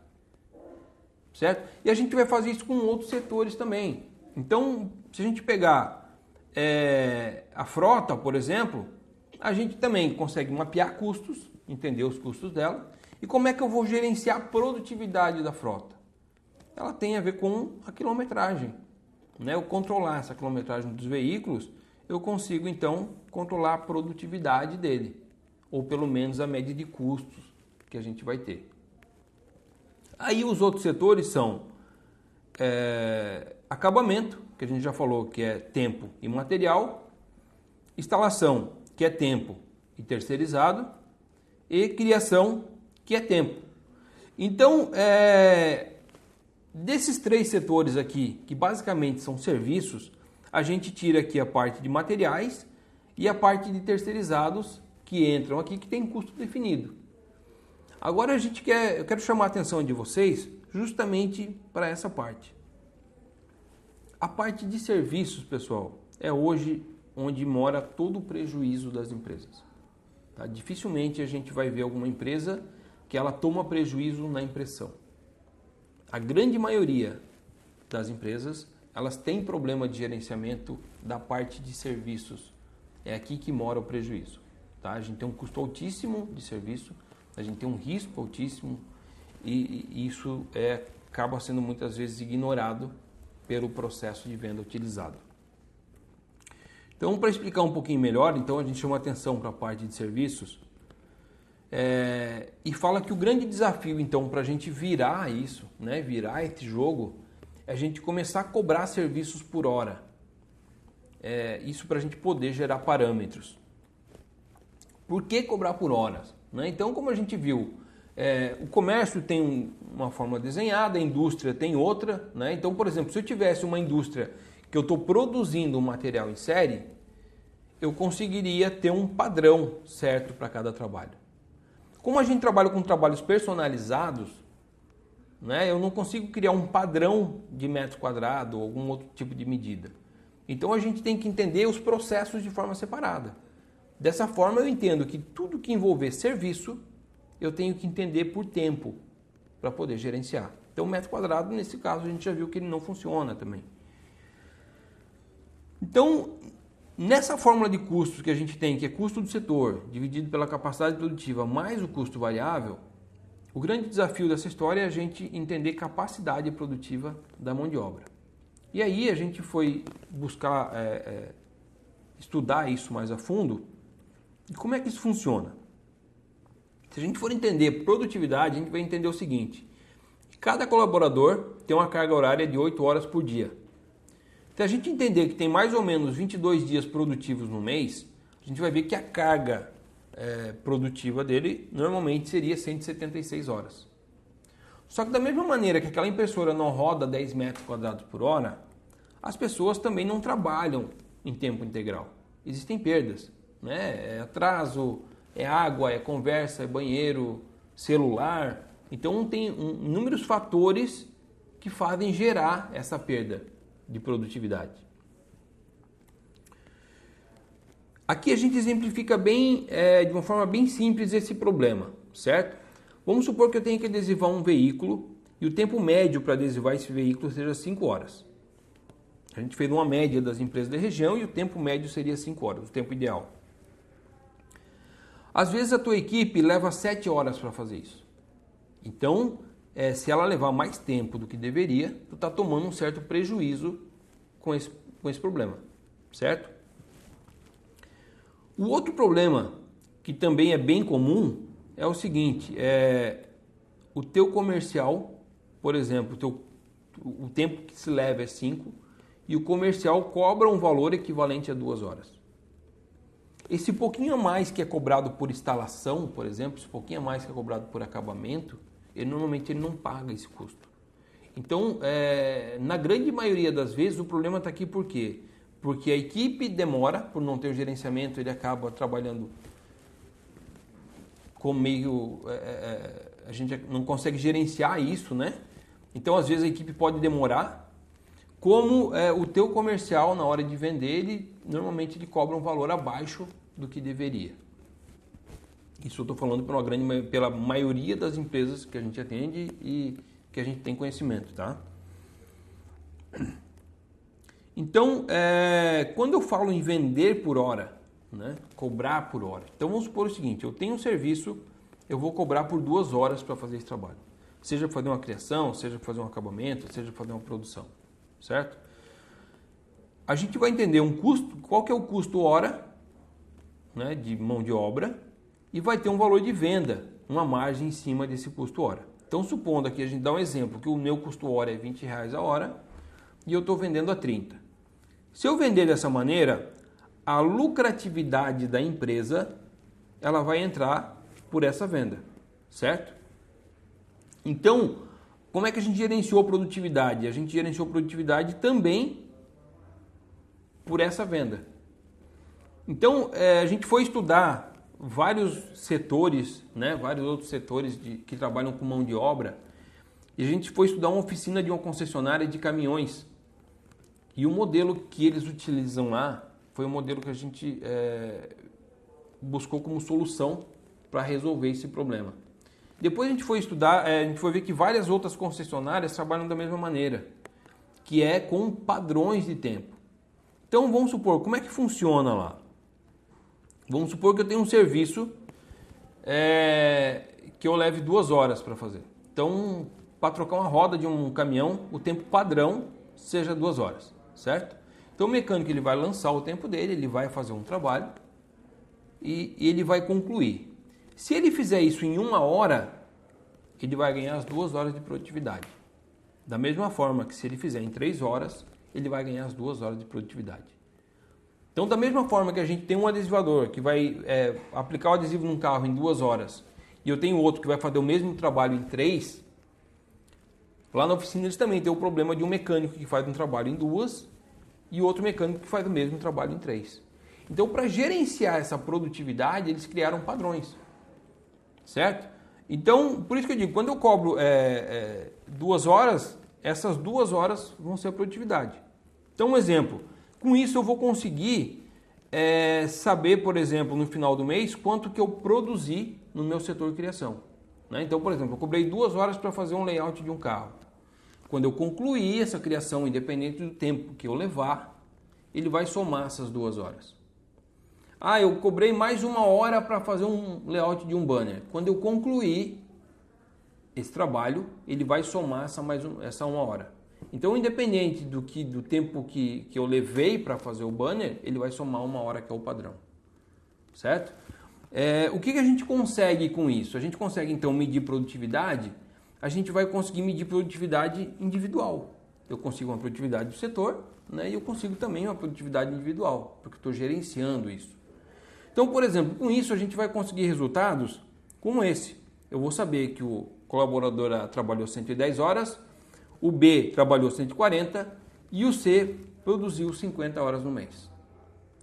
Certo? E a gente vai fazer isso com outros setores também. Então, se a gente pegar a frota, por exemplo, a gente também consegue mapear custos, entender os custos dela. E como é que eu vou gerenciar a produtividade da frota? Ela tem a ver com a quilometragem, né? Eu controlar essa quilometragem dos veículos, eu consigo então controlar a produtividade dele, ou pelo menos a média de custos que a gente vai ter. Aí os outros setores são acabamento, que a gente já falou que é tempo e material, instalação, que é tempo e terceirizado, e criação, que é tempo. Então, desses três setores aqui, que basicamente são serviços, a gente tira aqui a parte de materiais e a parte de terceirizados, que entram aqui, que tem custo definido. Agora eu quero chamar a atenção de vocês justamente para essa parte. A parte de serviços, pessoal, é hoje onde mora todo o prejuízo das empresas. Tá? Dificilmente a gente vai ver alguma empresa que ela toma prejuízo na impressão. A grande maioria das empresas, elas têm problema de gerenciamento da parte de serviços. É aqui que mora o prejuízo. Tá? A gente tem um custo altíssimo de serviço, a gente tem um risco altíssimo e isso acaba sendo muitas vezes ignorado pelo processo de venda utilizado. Então, para explicar um pouquinho melhor, então a gente chama atenção para a parte de serviços e fala que o grande desafio, então, para a gente virar isso, né, virar esse jogo, é a gente começar a cobrar serviços por hora. Isso para a gente poder gerar parâmetros. Por que cobrar por horas? Né? Então, como a gente viu, o comércio tem uma forma desenhada, a indústria tem outra. Né? Então, por exemplo, se eu tivesse uma indústria que eu estou produzindo um material em série, eu conseguiria ter um padrão certo para cada trabalho. Como a gente trabalha com trabalhos personalizados, né, eu não consigo criar um padrão de metro quadrado ou algum outro tipo de medida. Então a gente tem que entender os processos de forma separada. Dessa forma eu entendo que tudo que envolver serviço, eu tenho que entender por tempo para poder gerenciar. Então o metro quadrado, nesse caso, a gente já viu que ele não funciona também. Então, nessa fórmula de custos que a gente tem, que é custo do setor, dividido pela capacidade produtiva, mais o custo variável, o grande desafio dessa história é a gente entender capacidade produtiva da mão de obra. E aí a gente foi buscar estudar isso mais a fundo. E como é que isso funciona? Se a gente for entender produtividade, a gente vai entender o seguinte. Cada colaborador tem uma carga horária de 8 horas por dia. Se a gente entender que tem mais ou menos 22 dias produtivos no mês, a gente vai ver que a carga produtiva dele normalmente seria 176 horas. Só que da mesma maneira que aquela impressora não roda 10 metros quadrados por hora, as pessoas também não trabalham em tempo integral. Existem perdas, né? É atraso, é água, é conversa, é banheiro, celular. Então tem inúmeros fatores que fazem gerar essa perda de produtividade. Aqui a gente exemplifica bem, de uma forma bem simples esse problema, certo? Vamos supor que eu tenha que adesivar um veículo e o tempo médio para adesivar esse veículo seja 5 horas. A gente fez uma média das empresas da região e o tempo médio seria 5 horas, o tempo ideal. Às vezes a tua equipe leva 7 horas para fazer isso. Então, se ela levar mais tempo do que deveria, tu está tomando um certo prejuízo com esse problema, certo? O outro problema, que também é bem comum, é o seguinte, o teu comercial, por exemplo, o tempo que se leva é 5 e o comercial cobra um valor equivalente a 2 horas. Esse pouquinho a mais que é cobrado por instalação, por exemplo, esse pouquinho a mais que é cobrado por acabamento, normalmente ele não paga esse custo. Então, na grande maioria das vezes, o problema está aqui por quê? Porque a equipe demora, por não ter o gerenciamento, ele acaba trabalhando com meio... a gente não consegue gerenciar isso, né? Então, às vezes, a equipe pode demorar. Como o teu comercial, na hora de vender, normalmente ele cobra um valor abaixo do que deveria. Isso eu estou falando pela maioria das empresas que a gente atende e que a gente tem conhecimento, tá? Então, quando eu falo em vender por hora, né, cobrar por hora, então vamos supor o seguinte, eu tenho um serviço, eu vou cobrar por 2 horas para fazer esse trabalho. Seja para fazer uma criação, seja para fazer um acabamento, seja para fazer uma produção, certo? A gente vai entender um custo, qual que é o custo hora, né, de mão de obra, e vai ter um valor de venda, uma margem em cima desse custo hora. Então, supondo aqui, a gente dá um exemplo, que o meu custo hora é R$20 a hora e eu estou vendendo a 30. Se eu vender dessa maneira, a lucratividade da empresa, ela vai entrar por essa venda, certo? Então, como é que a gente gerenciou a produtividade? A gente gerenciou a produtividade também por essa venda. Então, a gente foi estudar vários setores, né, vários outros setores que trabalham com mão de obra, e a gente foi estudar uma oficina de uma concessionária de caminhões. E o modelo que eles utilizam lá foi um modelo que a gente buscou como solução para resolver esse problema. Depois a gente foi estudar, a gente foi ver que várias outras concessionárias trabalham da mesma maneira, que é com padrões de tempo. Então vamos supor, como é que funciona lá? Vamos supor que eu tenho um serviço que eu leve 2 horas para fazer. Então, para trocar uma roda de um caminhão, o tempo padrão seja 2 horas, certo? Então o mecânico ele vai lançar o tempo dele, ele vai fazer um trabalho e ele vai concluir. Se ele fizer isso em 1 hora, ele vai ganhar as 2 horas de produtividade. Da mesma forma que se ele fizer em 3 horas, ele vai ganhar as 2 horas de produtividade. Então, da mesma forma que a gente tem um adesivador que vai aplicar o adesivo num carro em 2 horas e eu tenho outro que vai fazer o mesmo trabalho em 3, lá na oficina eles também têm o problema de um mecânico que faz um trabalho em 2 e outro mecânico que faz o mesmo trabalho em 3. Então, para gerenciar essa produtividade, eles criaram padrões, certo? Então, por isso que eu digo, quando eu cobro 2 horas, essas 2 horas vão ser a produtividade. Então, um exemplo, com isso eu vou conseguir saber, por exemplo, no final do mês, quanto que eu produzi no meu setor de criação. Né? Então, por exemplo, eu cobrei 2 horas para fazer um layout de um carro. Quando eu concluir essa criação, independente do tempo que eu levar, ele vai somar essas 2 horas. Ah, eu cobrei mais 1 hora para fazer um layout de um banner. Quando eu concluir esse trabalho, ele vai somar essa 1 hora. Então, independente do tempo que eu levei para fazer o banner, ele vai somar 1 hora, que é o padrão. Certo? O que a gente consegue com isso? A gente consegue, então, medir produtividade. A gente vai conseguir medir produtividade individual. Eu consigo uma produtividade do setor, né, e eu consigo também uma produtividade individual, porque estou gerenciando isso. Então, por exemplo, com isso a gente vai conseguir resultados como esse. Eu vou saber que o colaborador A trabalhou 110 horas, o B trabalhou 140 e o C produziu 50 horas no mês.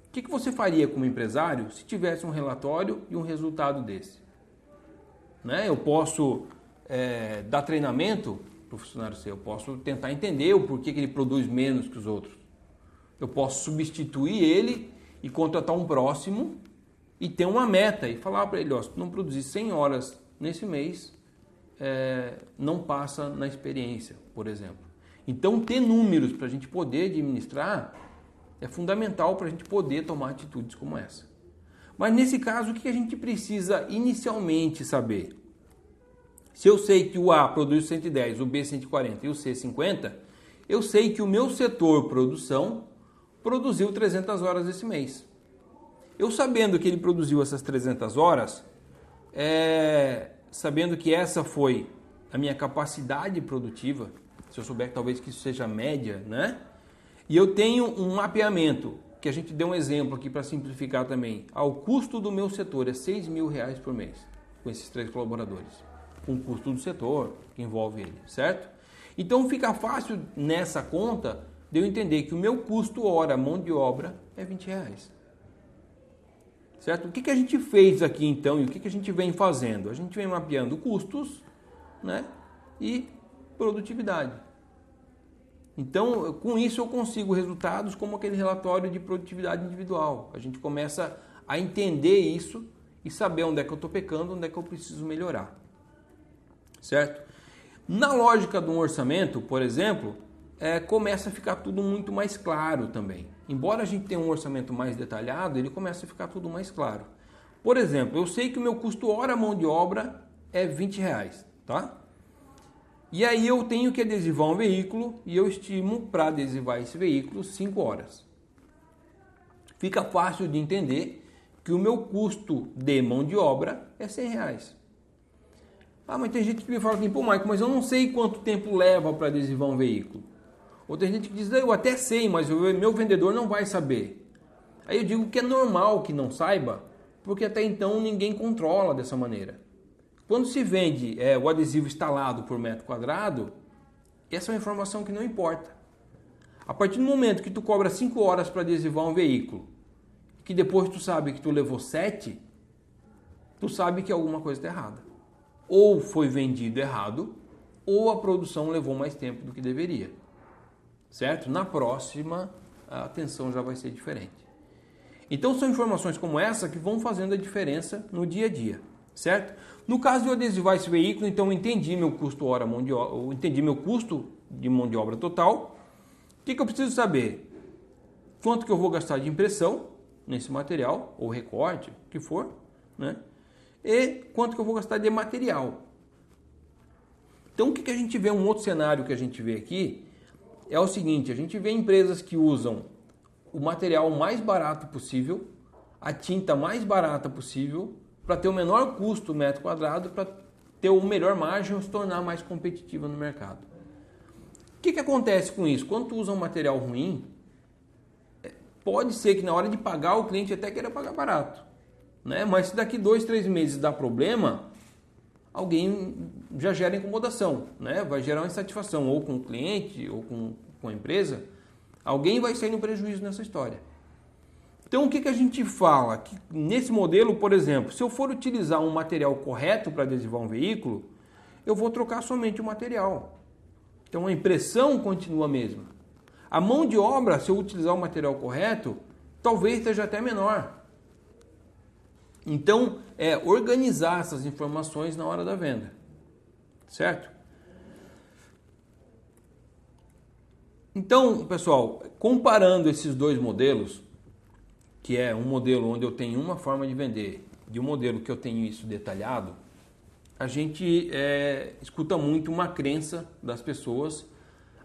O que você faria como empresário se tivesse um relatório e um resultado desse? Né? Eu posso dar treinamento para o funcionário C, eu posso tentar entender o porquê que ele produz menos que os outros. Eu posso substituir ele e contratar um próximo e ter uma meta e falar para ele, ó, se não produzir 100 horas nesse mês, não passa na experiência, por exemplo. Então, ter números para a gente poder administrar é fundamental para a gente poder tomar atitudes como essa. Mas nesse caso, o que a gente precisa inicialmente saber? Se eu sei que o A produz 110, o B 140 e o C 50, eu sei que o meu setor produção produziu 300 horas esse mês. Eu sabendo que ele produziu essas 300 horas, sabendo que essa foi a minha capacidade produtiva, se eu souber que talvez que isso seja média, né? E eu tenho um mapeamento, que a gente deu um exemplo aqui para simplificar também. O custo do meu setor é R$6.000 por mês, com esses 3 colaboradores. Com o custo do setor, que envolve ele, certo? Então fica fácil nessa conta de eu entender que o meu custo hora mão de obra é R$20. Certo? O que a gente fez aqui então e o que a gente vem fazendo? A gente vem mapeando custos, né, e produtividade. Então, com isso eu consigo resultados como aquele relatório de produtividade individual. A gente começa a entender isso e saber onde é que eu estou pecando, onde é que eu preciso melhorar. Certo? Na lógica de um orçamento, por exemplo, começa a ficar tudo muito mais claro também. Embora a gente tenha um orçamento mais detalhado, ele começa a ficar tudo mais claro. Por exemplo, eu sei que o meu custo hora mão de obra é R$20, tá? E aí eu tenho que adesivar um veículo e eu estimo para adesivar esse veículo 5 horas. Fica fácil de entender que o meu custo de mão de obra é R$100. Ah, mas tem gente que me fala assim, pô, Michael, mas eu não sei quanto tempo leva para adesivar um veículo. Ou tem gente que diz, eu até sei, mas o meu vendedor não vai saber. Aí eu digo que é normal que não saiba, porque até então ninguém controla dessa maneira. Quando se vende o adesivo instalado por metro quadrado, essa é uma informação que não importa. A partir do momento que tu cobra 5 horas para adesivar um veículo, que depois tu sabe que tu levou 7, tu sabe que alguma coisa está errada. Ou foi vendido errado, ou a produção levou mais tempo do que deveria. Certo? Na próxima, a atenção já vai ser diferente. Então são informações como essa que vão fazendo a diferença no dia a dia. Certo? No caso de eu adesivar esse veículo, então eu entendi meu custo hora mão de obra, eu entendi meu custo de mão de obra total. O que eu preciso saber? Quanto que eu vou gastar de impressão nesse material, ou recorte, o que for, né? E quanto que eu vou gastar de material. Então o que a gente vê, um outro cenário que a gente vê aqui, é o seguinte, a gente vê empresas que usam o material mais barato possível, a tinta mais barata possível, para ter o menor custo metro quadrado, para ter o melhor margem ou se tornar mais competitiva no mercado. O que acontece com isso? Quando tu usa um material ruim, pode ser que na hora de pagar o cliente até queira pagar barato, né? Mas se daqui 2, 3 meses dá problema, alguém já gera incomodação, né? Vai gerar uma insatisfação ou com o cliente ou com a empresa, alguém vai sair no prejuízo nessa história. Então o que a gente fala? Que nesse modelo, por exemplo, se eu for utilizar um material correto para adesivar um veículo, eu vou trocar somente o material. Então a impressão continua a mesma. A mão de obra, se eu utilizar o material correto, talvez seja até menor. Então, é organizar essas informações na hora da venda, certo? Então, pessoal, comparando esses dois modelos, que é um modelo onde eu tenho uma forma de vender, de um modelo que eu tenho isso detalhado, a gente escuta muito uma crença das pessoas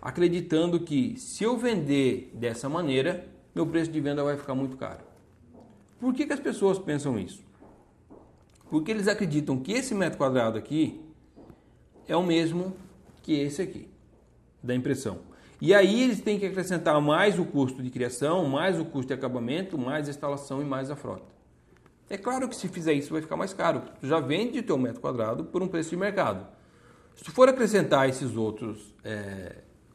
acreditando que se eu vender dessa maneira, meu preço de venda vai ficar muito caro. Por que as pessoas pensam isso? Porque eles acreditam que esse metro quadrado aqui é o mesmo que esse aqui, da impressão. E aí eles têm que acrescentar mais o custo de criação, mais o custo de acabamento, mais a instalação e mais a frota. É claro que se fizer isso vai ficar mais caro. Tu já vende o teu metro quadrado por um preço de mercado. Se tu for acrescentar esses outros,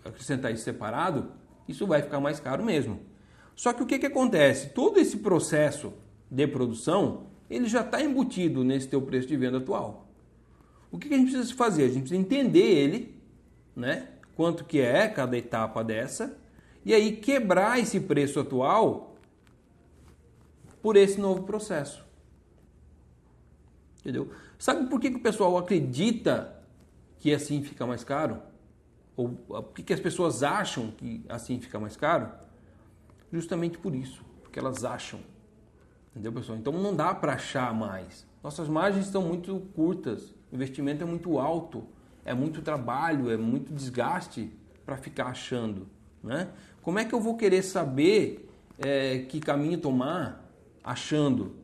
acrescentar isso separado, isso vai ficar mais caro mesmo. Só que o que acontece? Todo esse processo de produção, ele já está embutido nesse teu preço de venda atual. O que a gente precisa fazer? A gente precisa entender ele, né? Quanto que é cada etapa dessa, e aí quebrar esse preço atual por esse novo processo. Entendeu? Sabe por que o pessoal acredita que assim fica mais caro? Ou por que as pessoas acham que assim fica mais caro? Justamente por isso, porque elas acham. Entendeu, pessoal? Então não dá para achar mais. Nossas margens estão muito curtas, o investimento é muito alto, é muito trabalho, é muito desgaste para ficar achando, né? Como é que eu vou querer saber que caminho tomar achando?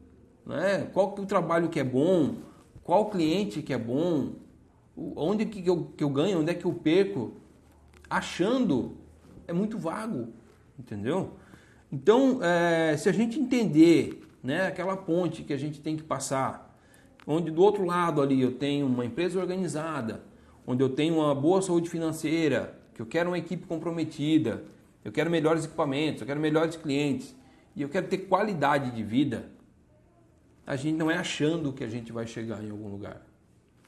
Né? Qual que é o trabalho que é bom? Qual cliente que é bom? Onde que eu ganho? Onde é que eu perco? Achando é muito vago, entendeu? Então, se a gente entender, né, aquela ponte que a gente tem que passar, onde do outro lado ali eu tenho uma empresa organizada, onde eu tenho uma boa saúde financeira, que eu quero uma equipe comprometida, eu quero melhores equipamentos, eu quero melhores clientes e eu quero ter qualidade de vida, a gente não é achando que a gente vai chegar em algum lugar.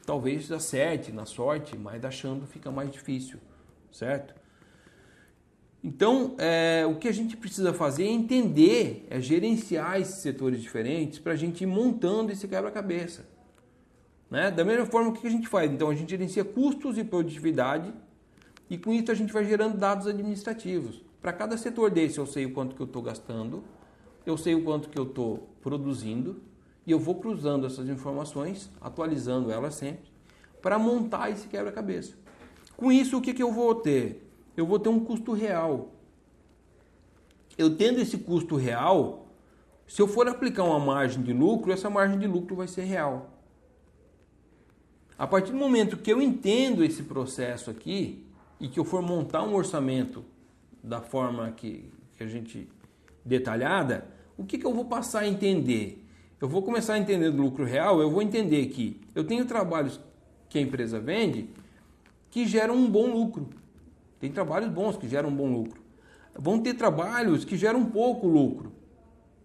Talvez acerte na sorte, mas achando fica mais difícil, certo? Então, o que a gente precisa fazer é entender, gerenciar esses setores diferentes para a gente ir montando esse quebra-cabeça. Né? Da mesma forma, o que a gente faz? Então, a gente gerencia custos e produtividade e com isso a gente vai gerando dados administrativos. Para cada setor desse eu sei o quanto que eu estou gastando, eu sei o quanto que eu estou produzindo e eu vou cruzando essas informações, atualizando elas sempre, para montar esse quebra-cabeça. Com isso, o que eu vou ter? Eu vou ter um custo real. Eu tendo esse custo real, se eu for aplicar uma margem de lucro, essa margem de lucro vai ser real. A partir do momento que eu entendo esse processo aqui e que eu for montar um orçamento da forma que a gente detalhada, o que eu vou passar a entender? Eu vou começar a entender do lucro real, eu vou entender que eu tenho trabalhos que a empresa vende que geram um bom lucro. Tem trabalhos bons que geram um bom lucro. Vão ter trabalhos que geram pouco lucro,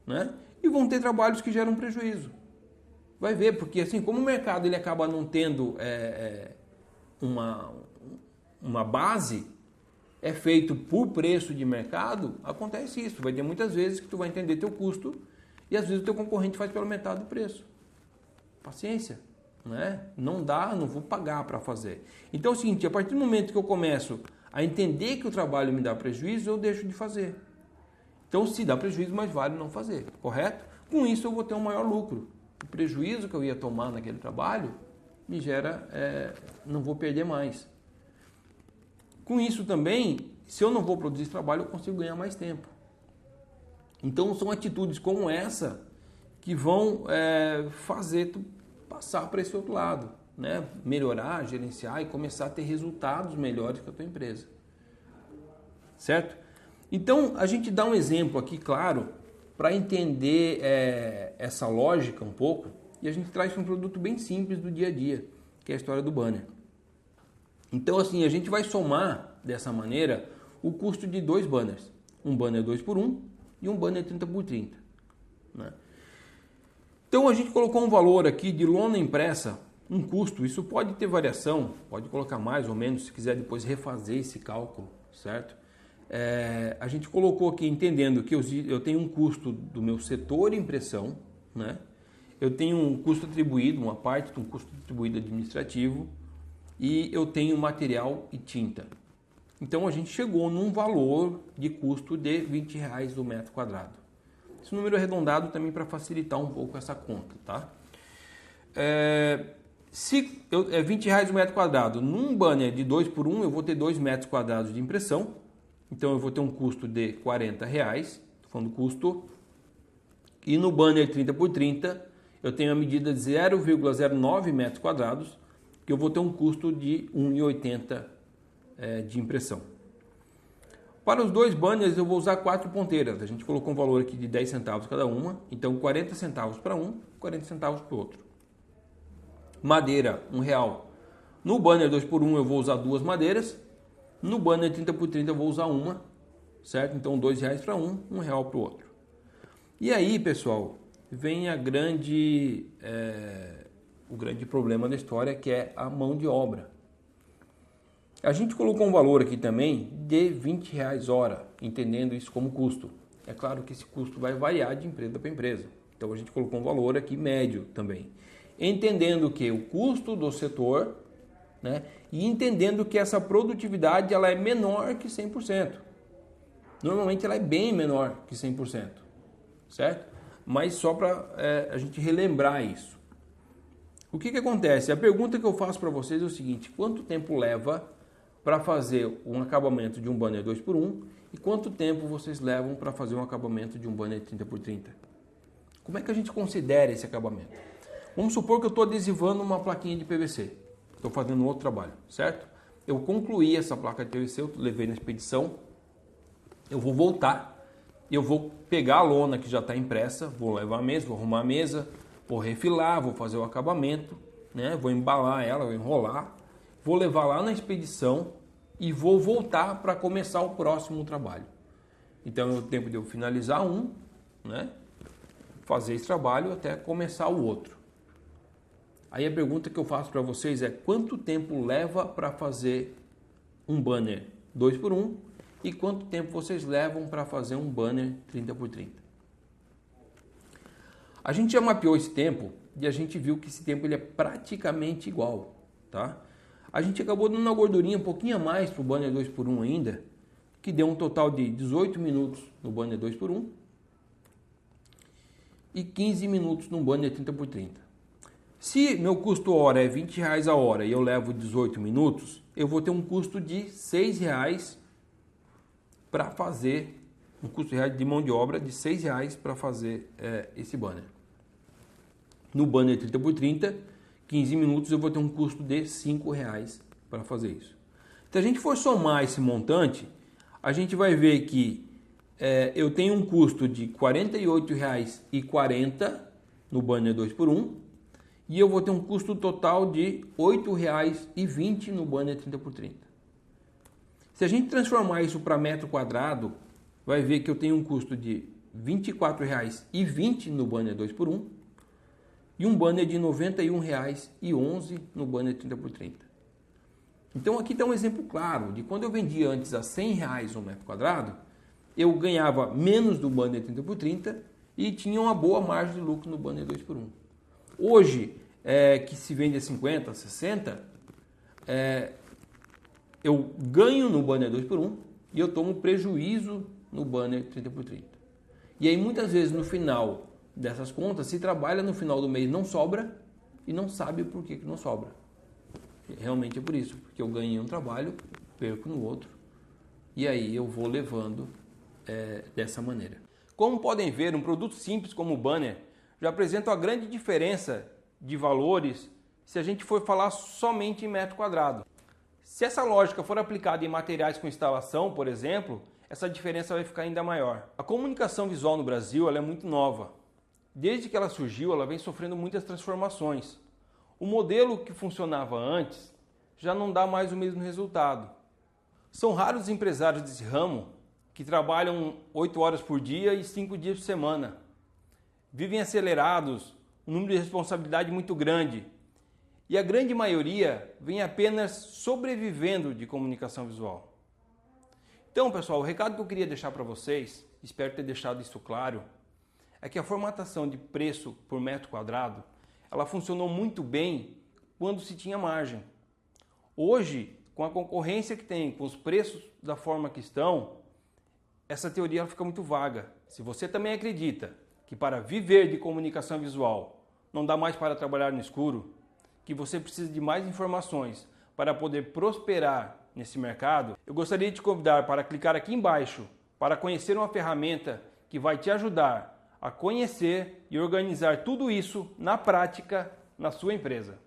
né? E vão ter trabalhos que geram prejuízo. Vai ver, porque assim, como o mercado ele acaba não tendo uma base, é feito por preço de mercado, acontece isso. Vai ter muitas vezes que tu vai entender teu custo e às vezes o teu concorrente faz pela metade do preço. Paciência, né? Não dá, não vou pagar para fazer. Então é o seguinte, a partir do momento que eu começo a entender que o trabalho me dá prejuízo, eu deixo de fazer. Então se dá prejuízo, mais vale não fazer, correto? Com isso eu vou ter um maior lucro. O prejuízo que eu ia tomar naquele trabalho me gera, não vou perder mais. Com isso também, se eu não vou produzir esse trabalho, eu consigo ganhar mais tempo. Então são atitudes como essa que vão fazer tu passar para esse outro lado, né? Melhorar, gerenciar e começar a ter resultados melhores com a tua empresa. Certo? Então a gente dá um exemplo aqui, claro, para entender essa lógica um pouco, e a gente traz um produto bem simples do dia a dia, que é a história do banner. Então assim, a gente vai somar dessa maneira o custo de dois banners, um banner 2x1 e um banner 30x30. né? Então a gente colocou um valor aqui de lona impressa, um custo, isso pode ter variação, pode colocar mais ou menos, se quiser depois refazer esse cálculo, certo? A gente colocou aqui entendendo que eu tenho um custo do meu setor impressão, né? Eu tenho um custo atribuído, uma parte de um custo atribuído administrativo, e eu tenho material e tinta. Então a gente chegou num valor de custo de R$20 o metro quadrado. Esse número arredondado também para facilitar um pouco essa conta, tá? Se é R$20 o metro quadrado, num banner de 2x1 eu vou ter 2 metros quadrados de impressão, então eu vou ter um custo de R$40, estou falando custo, e no banner 30x30 eu tenho a medida de 0,09 metros quadrados, que eu vou ter um custo de R$1,80 de impressão. Para os dois banners eu vou usar 4 ponteiras, a gente colocou um valor aqui de 10 centavos cada uma, então 40 centavos para um, 40 centavos para o outro. Madeira, R$1. No banner 2x1 eu vou usar 2 madeiras, no banner 30x30 eu vou usar uma, certo? Então R$2 para um, R$1 para o outro. E aí, pessoal, vem o grande problema da história, que é a mão de obra. A gente colocou um valor aqui também de R$20 hora, entendendo isso como custo. É claro que esse custo vai variar de empresa para empresa. Então a gente colocou um valor aqui médio também. Entendendo que o custo do setor, né, e entendendo que essa produtividade ela é menor que 100%. Normalmente ela é bem menor que 100%, certo? Mas só para a gente relembrar isso. O que acontece? A pergunta que eu faço para vocês é o seguinte: quanto tempo leva para fazer um acabamento de um banner 2x1 e quanto tempo vocês levam para fazer um acabamento de um banner 30x30? Como é que a gente considera esse acabamento? Vamos supor que eu estou adesivando uma plaquinha de PVC. Estou fazendo outro trabalho, certo? Eu concluí essa placa de PVC, eu levei na expedição, eu vou voltar, eu vou pegar a lona que já está impressa, vou levar a mesa, vou arrumar a mesa, vou refilar, vou fazer o acabamento, né? Vou embalar ela, vou enrolar, vou levar lá na expedição e vou voltar para começar o próximo trabalho. Então é o tempo de eu finalizar um, né? Fazer esse trabalho até começar o outro. Aí a pergunta que eu faço para vocês é: quanto tempo leva para fazer um banner 2x1 e quanto tempo vocês levam para fazer um banner 30x30? A gente já mapeou esse tempo e a gente viu que esse tempo ele é praticamente igual, tá? A gente acabou dando uma gordurinha um pouquinho a mais para o banner 2x1 ainda, que deu um total de 18 minutos no banner 2x1 e 15 minutos no banner 30x30. Se meu custo hora é R$20 a hora e eu levo 18 minutos, eu vou ter um custo de R$6 para fazer, um custo real de mão de obra de R$6 para fazer esse banner. No banner 30x30, 15 minutos eu vou ter um custo de R$5 para fazer isso. Se a gente for somar esse montante, a gente vai ver que eu tenho um custo de R$ 48,40 no banner 2x1 e eu vou ter um custo total de R$ 8,20 no banner 30x30. Se a gente transformar isso para metro quadrado, vai ver que eu tenho um custo de R$ 24,20 no banner 2x1 e um banner de R$ 91,11 no banner 30x30. Então aqui está um exemplo claro de quando eu vendia antes a R$ 100 um metro quadrado, eu ganhava menos do banner 30x30 e tinha uma boa margem de lucro no banner 2x1. Hoje, que se vende a 50, 60, eu ganho no banner 2x1 e eu tomo prejuízo no banner 30x30. E aí muitas vezes no final dessas contas, se trabalha no final do mês não sobra e não sabe por que não sobra. Realmente é por isso, porque eu ganhei um trabalho, perco no outro e aí eu vou levando dessa maneira. Como podem ver, um produto simples como o banner já apresenta uma grande diferença de valores se a gente for falar somente em metro quadrado. Se essa lógica for aplicada em materiais com instalação, por exemplo, essa diferença vai ficar ainda maior. A comunicação visual no Brasil ela é muito nova. Desde que ela surgiu, ela vem sofrendo muitas transformações. O modelo que funcionava antes já não dá mais o mesmo resultado. São raros os empresários desse ramo que trabalham 8 horas por dia e 5 dias por semana. vivem acelerados, um número de responsabilidade muito grande. E a grande maioria vem apenas sobrevivendo de comunicação visual. Então, pessoal, o recado que eu queria deixar para vocês, espero ter deixado isso claro, é que a formatação de preço por metro quadrado, ela funcionou muito bem quando se tinha margem. Hoje, com a concorrência que tem, com os preços da forma que estão, essa teoria fica muito vaga. Se você também acredita que para viver de comunicação visual não dá mais para trabalhar no escuro, que você precisa de mais informações para poder prosperar nesse mercado, eu gostaria de te convidar para clicar aqui embaixo para conhecer uma ferramenta que vai te ajudar a conhecer e organizar tudo isso na prática na sua empresa.